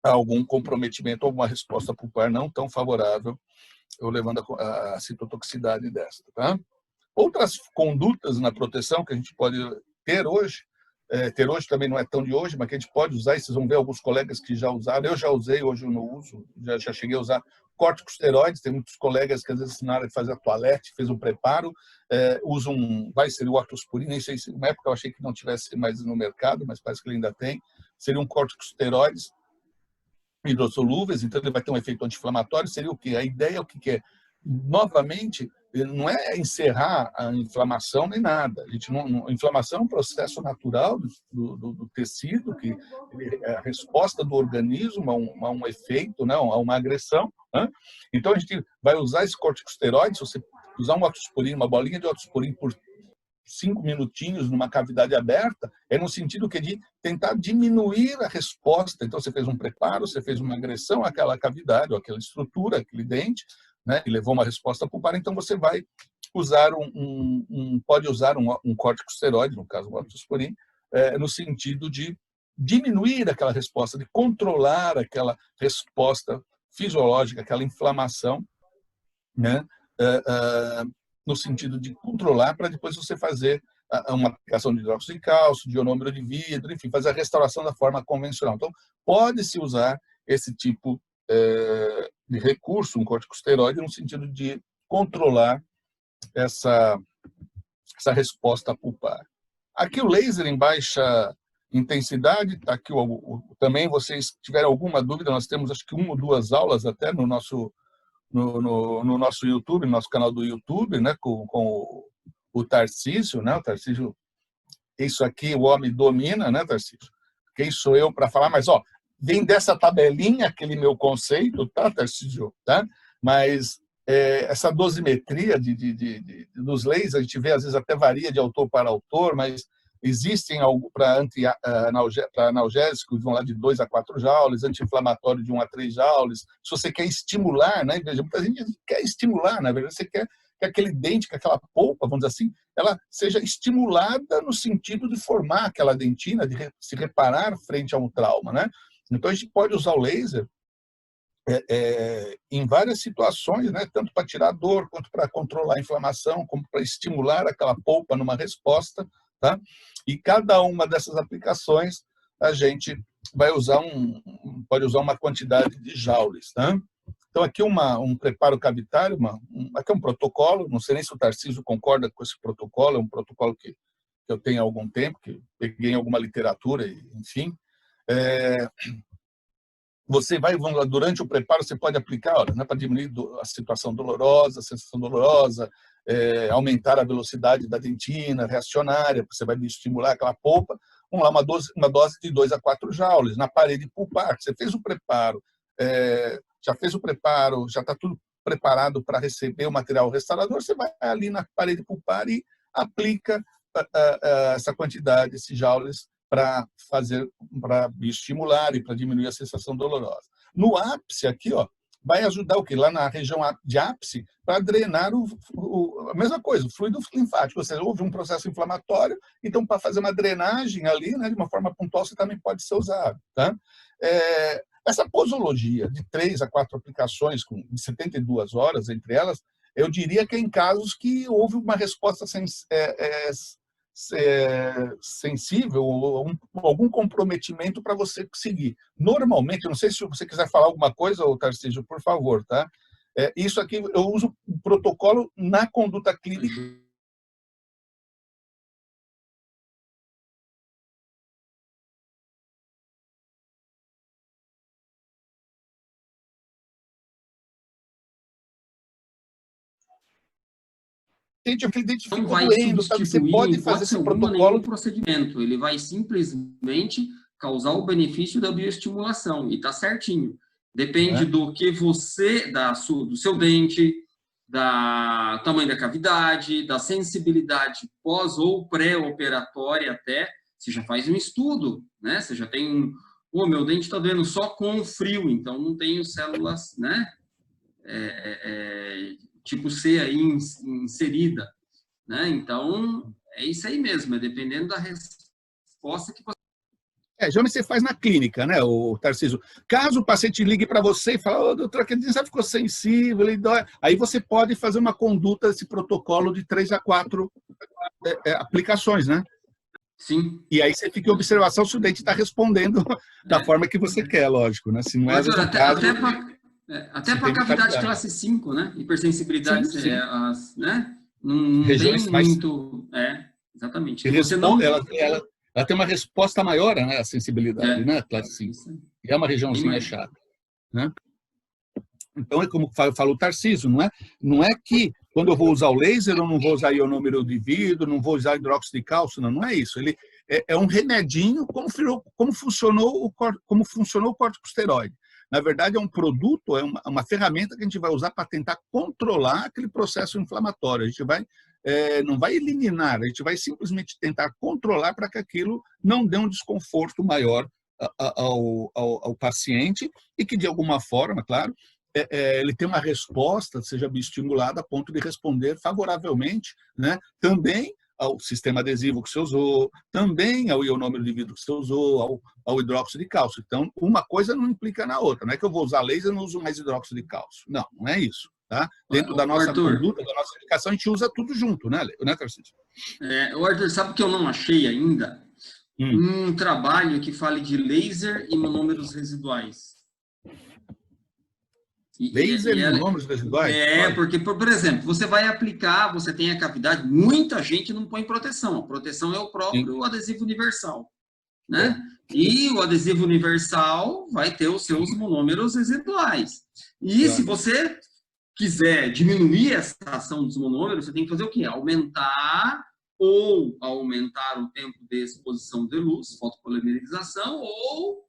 a algum comprometimento, alguma resposta pulpar não tão favorável, ou levando a citotoxicidade dessa. Tá? Outras condutas na proteção que a gente pode ter hoje também não é tão de hoje, mas que a gente pode usar, e vocês vão ver alguns colegas que já usaram, eu já usei, hoje eu não uso, já cheguei a usar corticosteroides, tem muitos colegas que às vezes na hora de fazer a toalete, fez um preparo, usam, vai ser o ortosporin, nem sei se na época eu achei que não tivesse mais no mercado, mas parece que ele ainda tem, seriam corticosteroides hidrossolúveis, então ele vai ter um efeito anti-inflamatório, seria o quê? A ideia é o que é? Novamente, não é encerrar a inflamação nem nada. A inflamação é um processo natural do tecido, que é a resposta do organismo a um efeito, né, a uma agressão. Né? Então, a gente vai usar esse corticosteroide, se você usar um ortosporin, uma bolinha de ortosporin por 5 minutinhos numa cavidade aberta, é no sentido que de tentar diminuir a resposta. Então, você fez um preparo, você fez uma agressão àquela cavidade, ou àquela estrutura, aquele dente, né, e levou uma resposta pulpar, então você vai usar pode usar um corticosteroide, no caso o ortosporin, no sentido de diminuir aquela resposta, de controlar aquela resposta fisiológica, aquela inflamação, né, no sentido de controlar para depois você fazer uma aplicação de hidróxido de cálcio, de ionômero de vidro, enfim, fazer a restauração da forma convencional. Então, pode-se usar esse tipo de recurso, um corticosteroide, no sentido de controlar essa resposta pulpar. Aqui o laser em baixa intensidade, tá aqui também, vocês tiverem alguma dúvida, nós temos acho que 1 ou 2 aulas até no nosso YouTube, no nosso canal do YouTube, né, com o Tarcísio, né, o Tarcísio, isso aqui o homem domina, né, Tarcísio? Quem sou eu para falar? Mas, ó, vem dessa tabelinha, aquele meu conceito, tá, Tarcísio? Tá? Mas essa dosimetria dos lasers, a gente vê, às vezes até varia de autor para autor, mas existem algo para analgésicos, vão lá de 2 a 4 joules, anti-inflamatório de 1 a 3 joules. Se você quer estimular, né? Veja, muita gente quer estimular, na verdade, você quer que aquele dente, que aquela polpa, vamos dizer assim, ela seja estimulada no sentido de formar aquela dentina, de se reparar frente a um trauma, né? Então, a gente pode usar o laser em várias situações, né? Tanto para tirar dor, quanto para controlar a inflamação, como para estimular aquela polpa numa resposta, tá? E cada uma dessas aplicações, a gente vai usar pode usar uma quantidade de joules, tá? Então, aqui um preparo cavitário, aqui é um protocolo, não sei nem se o Tarcísio concorda com esse protocolo, é um protocolo que eu tenho há algum tempo, que peguei em alguma literatura, enfim. Você vai, durante o preparo, você pode aplicar, olha, né, para diminuir a situação dolorosa, a sensação dolorosa, aumentar a velocidade da dentina reacionária, você vai estimular aquela polpa, vamos lá, uma dose de 2 a 4 joules na parede pulpar. Você fez o preparo, já está tudo preparado para receber o material restaurador, você vai ali na parede pulpar e aplica essa quantidade, esses joules, para estimular e para diminuir a sensação dolorosa. No ápice aqui, ó, vai ajudar o quê? Lá na região de ápice, para drenar a mesma coisa, o fluido linfático, ou seja, houve um processo inflamatório, então para fazer uma drenagem ali, né, de uma forma pontual, você também pode ser usado, tá? Essa posologia de 3 a 4 aplicações, de 72 horas entre elas, eu diria que é em casos que houve uma resposta sensível ou algum comprometimento para você seguir. Normalmente, não sei se você quiser falar alguma coisa, Tarcísio, por favor, tá? Isso aqui eu uso o protocolo na conduta clínica. Aquele dente não ficou vai doendo, sabe? Você pode fazer esse protocolo. Procedimento, ele vai simplesmente causar o benefício da bioestimulação, e tá certinho. Depende do que você, do seu dente, da tamanho da cavidade, da sensibilidade pós ou pré-operatória até, você já faz um estudo, né? Você já tem meu dente está doendo só com frio, então não tenho células, né? Tipo C aí inserida, né? Então, é isso aí mesmo, dependendo da resposta que você... Geralmente você faz na clínica, né, o Tarcísio? Caso o paciente ligue para você e fale, doutor, aquele dente ficou sensível, ele dói. Aí você pode fazer uma conduta, esse protocolo de 3 a 4 aplicações, né? Sim. E aí você fica em observação se o dente está respondendo da forma que você quer, lógico, né? Se não é até para cavidade classe 5, né? Hipersensibilidade, sim. Né? Não tem muito... exatamente. Ela tem uma resposta maior, né? A sensibilidade, né? Classe 5. E é uma regiãozinha chata, né? Então, é como falou o Tarcísio, não é que quando eu vou usar o laser eu não vou usar ionômero de vidro, não vou usar hidróxido de cálcio, não é isso. Ele é um remedinho como funcionou o corticosteroide. Na verdade, é um produto, é uma ferramenta que a gente vai usar para tentar controlar aquele processo inflamatório. A gente não vai eliminar, a gente vai simplesmente tentar controlar para que aquilo não dê um desconforto maior ao paciente e que, de alguma forma, claro, ele tem uma resposta, seja estimulada a ponto de responder favoravelmente, né, também ao sistema adesivo que você usou, também ao ionômero de vidro que você usou, ao hidróxido de cálcio. Então, uma coisa não implica na outra. Não é que eu vou usar laser e não uso mais hidróxido de cálcio. Não é isso. Tá? Dentro da nossa conduta, da nossa aplicação, a gente usa tudo junto, né, Tarcísio? Arthur, sabe que eu não achei ainda? Um trabalho que fale de laser e monômeros residuais. Laser e monômeros residuais? Porque, por exemplo, você vai aplicar, você tem a cavidade, muita gente não põe proteção. A proteção é o próprio adesivo universal, né? E o adesivo universal vai ter os seus monômeros residuais. E se você quiser diminuir essa ação dos monômeros, você tem que fazer o quê? Aumentar o tempo de exposição de luz, fotopolimerização, ou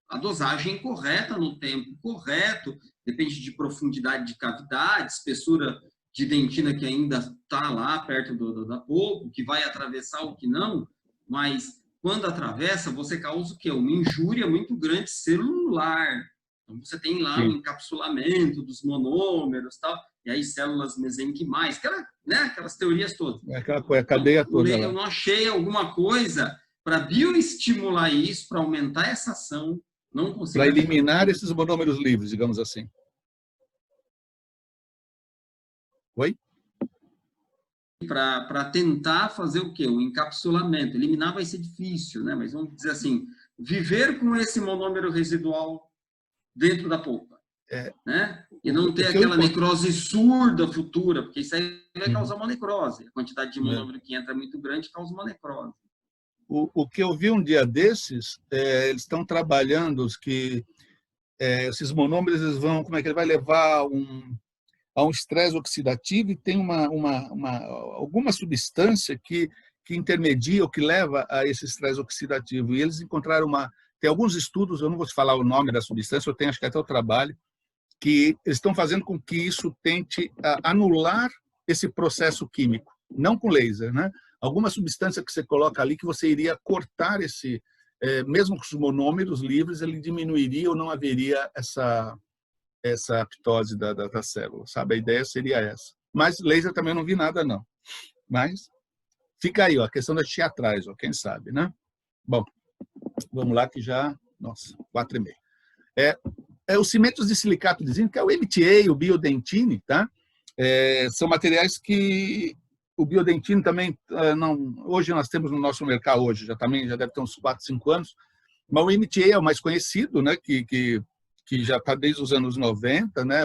a dosagem correta, no tempo correto, depende de profundidade de cavidade, espessura de dentina que ainda está lá perto da polpa, que vai atravessar o que não, mas quando atravessa, você causa o quê? Uma injúria muito grande celular. Então, você tem lá o encapsulamento dos monômeros, tal, e aí células mesenquimais, aquelas teorias todas. Aquela cadeia toda. Eu não achei alguma coisa para bioestimular isso, para aumentar essa ação. Não consigo. Para eliminar esses monômeros livres, digamos assim. Oi? Para tentar fazer o quê? O encapsulamento. Eliminar vai ser difícil, né? Mas vamos dizer assim, viver com esse monômero residual dentro da polpa, né? E não ter aquela necrose surda futura, porque isso aí vai causar uma necrose. A quantidade de monômero que entra é muito grande, causa uma necrose. O que eu vi um dia desses, eles estão trabalhando que esses monômeros eles vão, como é que ele vai levar a um estresse oxidativo, e tem alguma substância que intermedia ou que leva a esse estresse oxidativo. E eles encontraram tem alguns estudos, eu não vou te falar o nome da substância, eu tenho acho que até o trabalho, que eles estão fazendo com que isso tente anular esse processo químico, não com laser, né? Alguma substância que você coloca ali que você iria cortar mesmo com os monômeros livres, ele diminuiria ou não haveria essa apoptose da célula, sabe? A ideia seria essa. Mas laser também eu não vi nada, não. Mas fica aí, ó, a questão da tia atrás, ó, quem sabe, né? Bom, vamos lá que já... Nossa, 4h30. Os cimentos de silicato de zinco, que é o MTA, o biodentine, tá? São materiais que o biodentine também, hoje nós temos no nosso mercado, já deve ter uns 4, 5 anos, mas o MTA é o mais conhecido, né? Que já está desde os anos 90, né?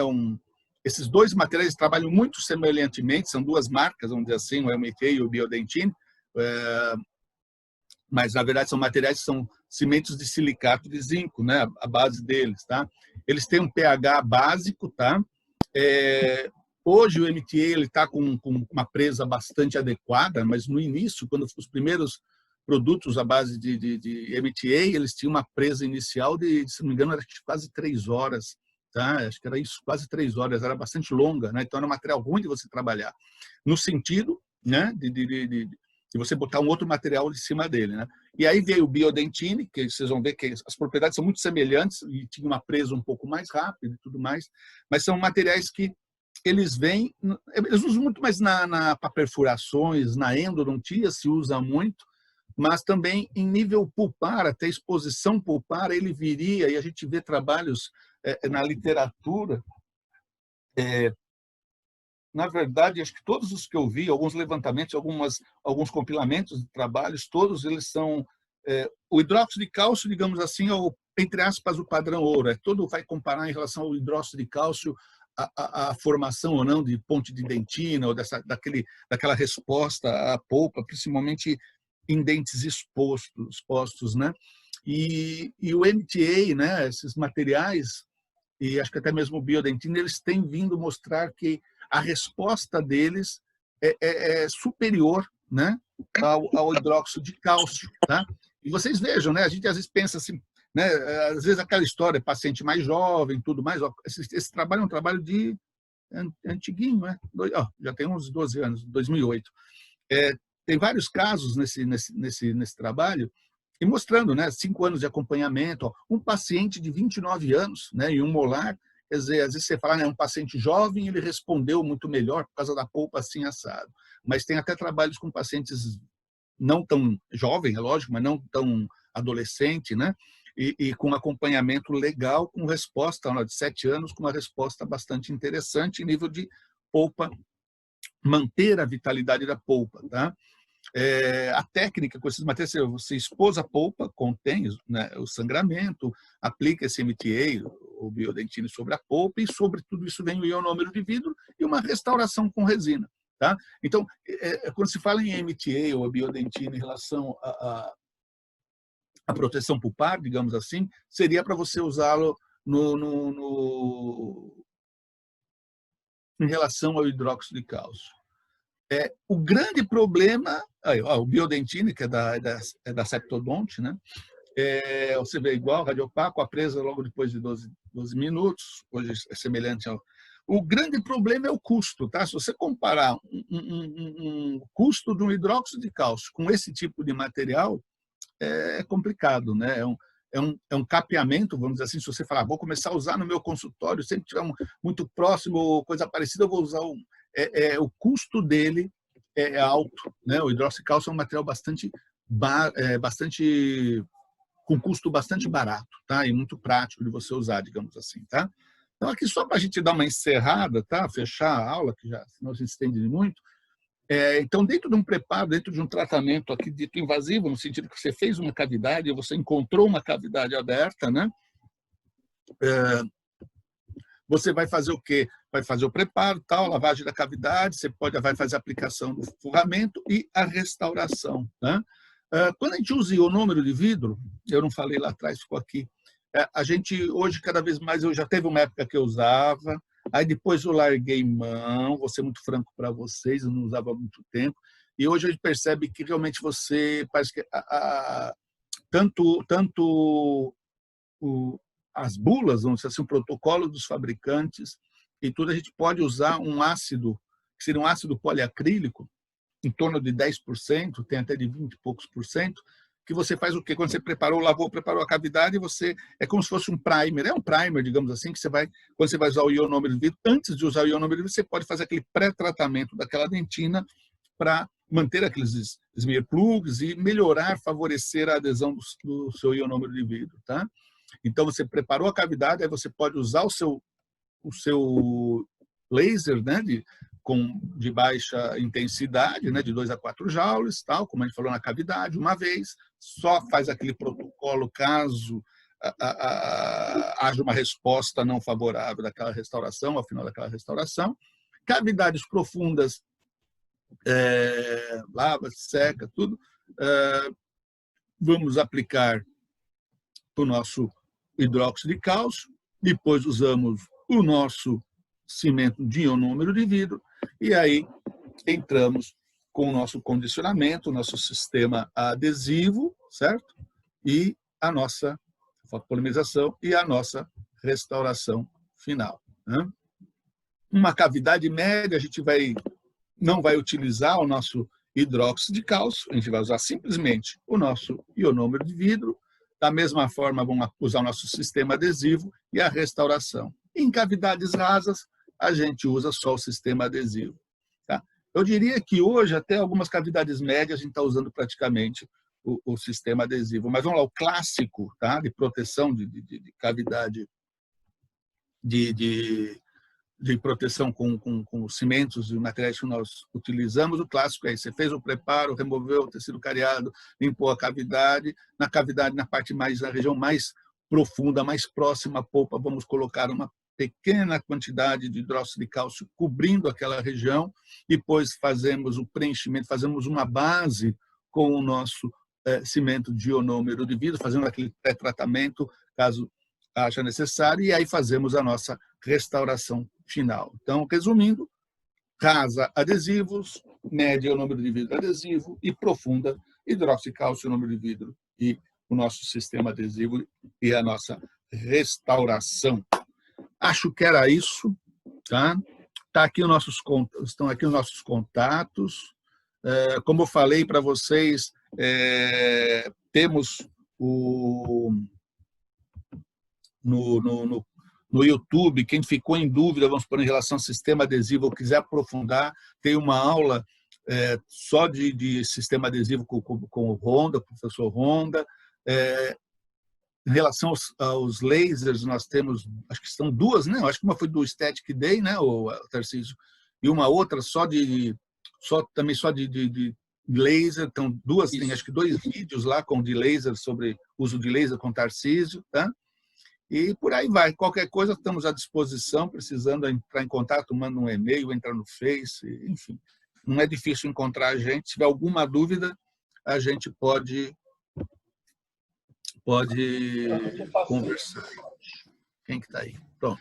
Esses dois materiais trabalham muito semelhantemente, são duas marcas, vamos dizer assim, o MTA e o biodentine, mas na verdade são materiais que são cimentos de silicato de zinco, né? A base deles, tá? Eles têm um pH básico, tá? Hoje o MTA ele está com uma presa bastante adequada, mas no início, quando os primeiros produtos à base de MTA, eles tinham uma presa inicial de, se não me engano, era quase 3 horas, tá? Acho que era isso, quase 3 horas, era bastante longa, né? Então era um material ruim de você trabalhar, no sentido, né, de você botar um outro material em cima dele, né? E aí veio o biodentine, que vocês vão ver que as propriedades são muito semelhantes e tinha uma presa um pouco mais rápida e tudo mais, mas são materiais que eles usam muito mais para perfurações, na endodontia se usa muito, mas também em nível pulpar, até exposição pulpar, ele viria, e a gente vê trabalhos na literatura, na verdade, acho que todos os que eu vi, alguns levantamentos, alguns compilamentos de trabalhos, todos eles são... o hidróxido de cálcio, digamos assim, é entre aspas, o padrão ouro. Todo vai comparar em relação ao hidróxido de cálcio a formação ou não de ponte de dentina, ou daquela resposta à polpa, principalmente em dentes expostos, né? E o MTA, né? Esses materiais, e acho que até mesmo o biodentino, eles têm vindo mostrar que a resposta deles é superior, né, ao hidróxido de cálcio, tá? E vocês vejam, né? A gente às vezes pensa assim, né? Às vezes aquela história, paciente mais jovem, tudo mais. Esse trabalho é um trabalho de antiguinho, né? Já tem uns 12 anos, 2008. Tem vários casos nesse trabalho, e mostrando, né, 5 anos de acompanhamento, um paciente de 29 anos, né, e um molar, quer dizer, às vezes você fala, né, um paciente jovem, ele respondeu muito melhor por causa da polpa assim assado. Mas tem até trabalhos com pacientes não tão jovem, é lógico, mas não tão adolescente, né, e com acompanhamento legal, com resposta de 7 anos, com uma resposta bastante interessante em nível de polpa, manter a vitalidade da polpa, tá? A técnica com esses materiais, você expôs a polpa, contém, né, o sangramento, aplica esse MTA o biodentine sobre a polpa, e sobre tudo isso vem o ionômero de vidro e uma restauração com resina. Tá? Então, quando se fala em MTA ou a biodentine em relação à proteção pulpar, digamos assim, seria para você usá-lo em relação ao hidróxido de cálcio. O grande problema, o biodentine, que é da Septodonte, né? Você vê igual, radiopaco, a presa logo depois de 12 minutos, hoje é semelhante ao... O grande problema é o custo, tá? Se você comparar um custo de um hidróxido de cálcio com esse tipo de material, é complicado, né? É um capeamento, vamos dizer assim, se você falar, vou começar a usar no meu consultório, sempre tiver muito próximo, coisa parecida, eu vou usar o custo dele é alto, né? O hidróxido de cálcio é um material com custo bastante barato, tá? E muito prático de você usar, digamos assim, tá? Então, aqui só para a gente dar uma encerrada, tá? Fechar a aula, que já senão a gente estende muito. Então, dentro de um preparo, dentro de um tratamento aqui dito invasivo, no sentido que você fez uma cavidade, você encontrou uma cavidade aberta, né? Você vai fazer o quê? Vai fazer o preparo, tal, lavagem da cavidade, você vai fazer a aplicação do forramento e a restauração, né? Quando a gente usa o ionômero de vidro, eu não falei lá atrás, ficou aqui, a gente hoje cada vez mais, eu já teve uma época que eu usava, aí depois eu larguei mão, vou ser muito franco para vocês, eu não usava há muito tempo, e hoje a gente percebe que realmente você, parece que as bulas, vamos dizer assim, o protocolo dos fabricantes e tudo, a gente pode usar um ácido, que seria um ácido poliacrílico, em torno de 10%, tem até de 20 e poucos por cento, que você faz o quê? Quando você preparou a cavidade, é como se fosse um primer. É um primer, digamos assim, que quando você vai usar o ionômero de vidro, antes de usar o ionômero de vidro, você pode fazer aquele pré-tratamento daquela dentina para manter aqueles smear plugs e melhorar, favorecer a adesão do seu ionômero de vidro, tá? Então, você preparou a cavidade, aí você pode usar o seu laser, né, de baixa intensidade, né, de 2 a 4 joules, tal, como a gente falou na cavidade, uma vez, só faz aquele protocolo caso haja uma resposta não favorável daquela restauração, ao final daquela restauração. Cavidades profundas, lava, seca, tudo. Vamos aplicar o nosso hidróxido de cálcio, depois usamos o nosso cimento de ionômero de vidro, e aí entramos com o nosso condicionamento, o nosso sistema adesivo, certo? E a nossa fotopolimerização e a nossa restauração final, né? Uma cavidade média, a gente não vai utilizar o nosso hidróxido de cálcio, a gente vai usar simplesmente o nosso ionômero de vidro. Da mesma forma, vamos usar o nosso sistema adesivo e a restauração. Em cavidades rasas, a gente usa só o sistema adesivo. Tá? Eu diria que hoje, até algumas cavidades médias, a gente está usando praticamente o sistema adesivo. Mas vamos lá, o clássico, tá? De proteção de cavidade, de proteção com os cimentos e materiais que nós utilizamos, o clássico é: você fez o preparo, removeu o tecido cariado, limpou a cavidade, na parte mais, na região mais profunda, mais próxima à polpa, vamos colocar uma pequena quantidade de hidróxido de cálcio cobrindo aquela região, depois fazemos o preenchimento, fazemos uma base com o nosso cimento de ionômero de vidro, fazendo aquele pré-tratamento, caso acha necessário, e aí fazemos a nossa restauração final. Então, resumindo, rasa, adesivos, média, ionômero de vidro adesivo, e profunda, hidróxido de cálcio, ionômero de vidro, e o nosso sistema adesivo e a nossa restauração. Acho que era isso, tá? Estão aqui os nossos contatos. Como eu falei para vocês, temos no YouTube, quem ficou em dúvida, vamos pôr em relação ao sistema adesivo, ou quiser aprofundar, tem uma aula só de sistema adesivo com o Honda, o professor Honda. Em relação aos lasers, nós temos, acho que são duas, né? Acho que uma foi do Static Day, né, o Tarcísio, e uma outra só de laser. Então, duas, tem acho que 2 vídeos lá de laser, sobre uso de laser com Tarcísio, tá? E por aí vai. Qualquer coisa, estamos à disposição, precisando entrar em contato, manda um e-mail, entrar no Face, enfim. Não é difícil encontrar a gente. Se tiver alguma dúvida, a gente pode conversar. Quem que está aí? Pronto.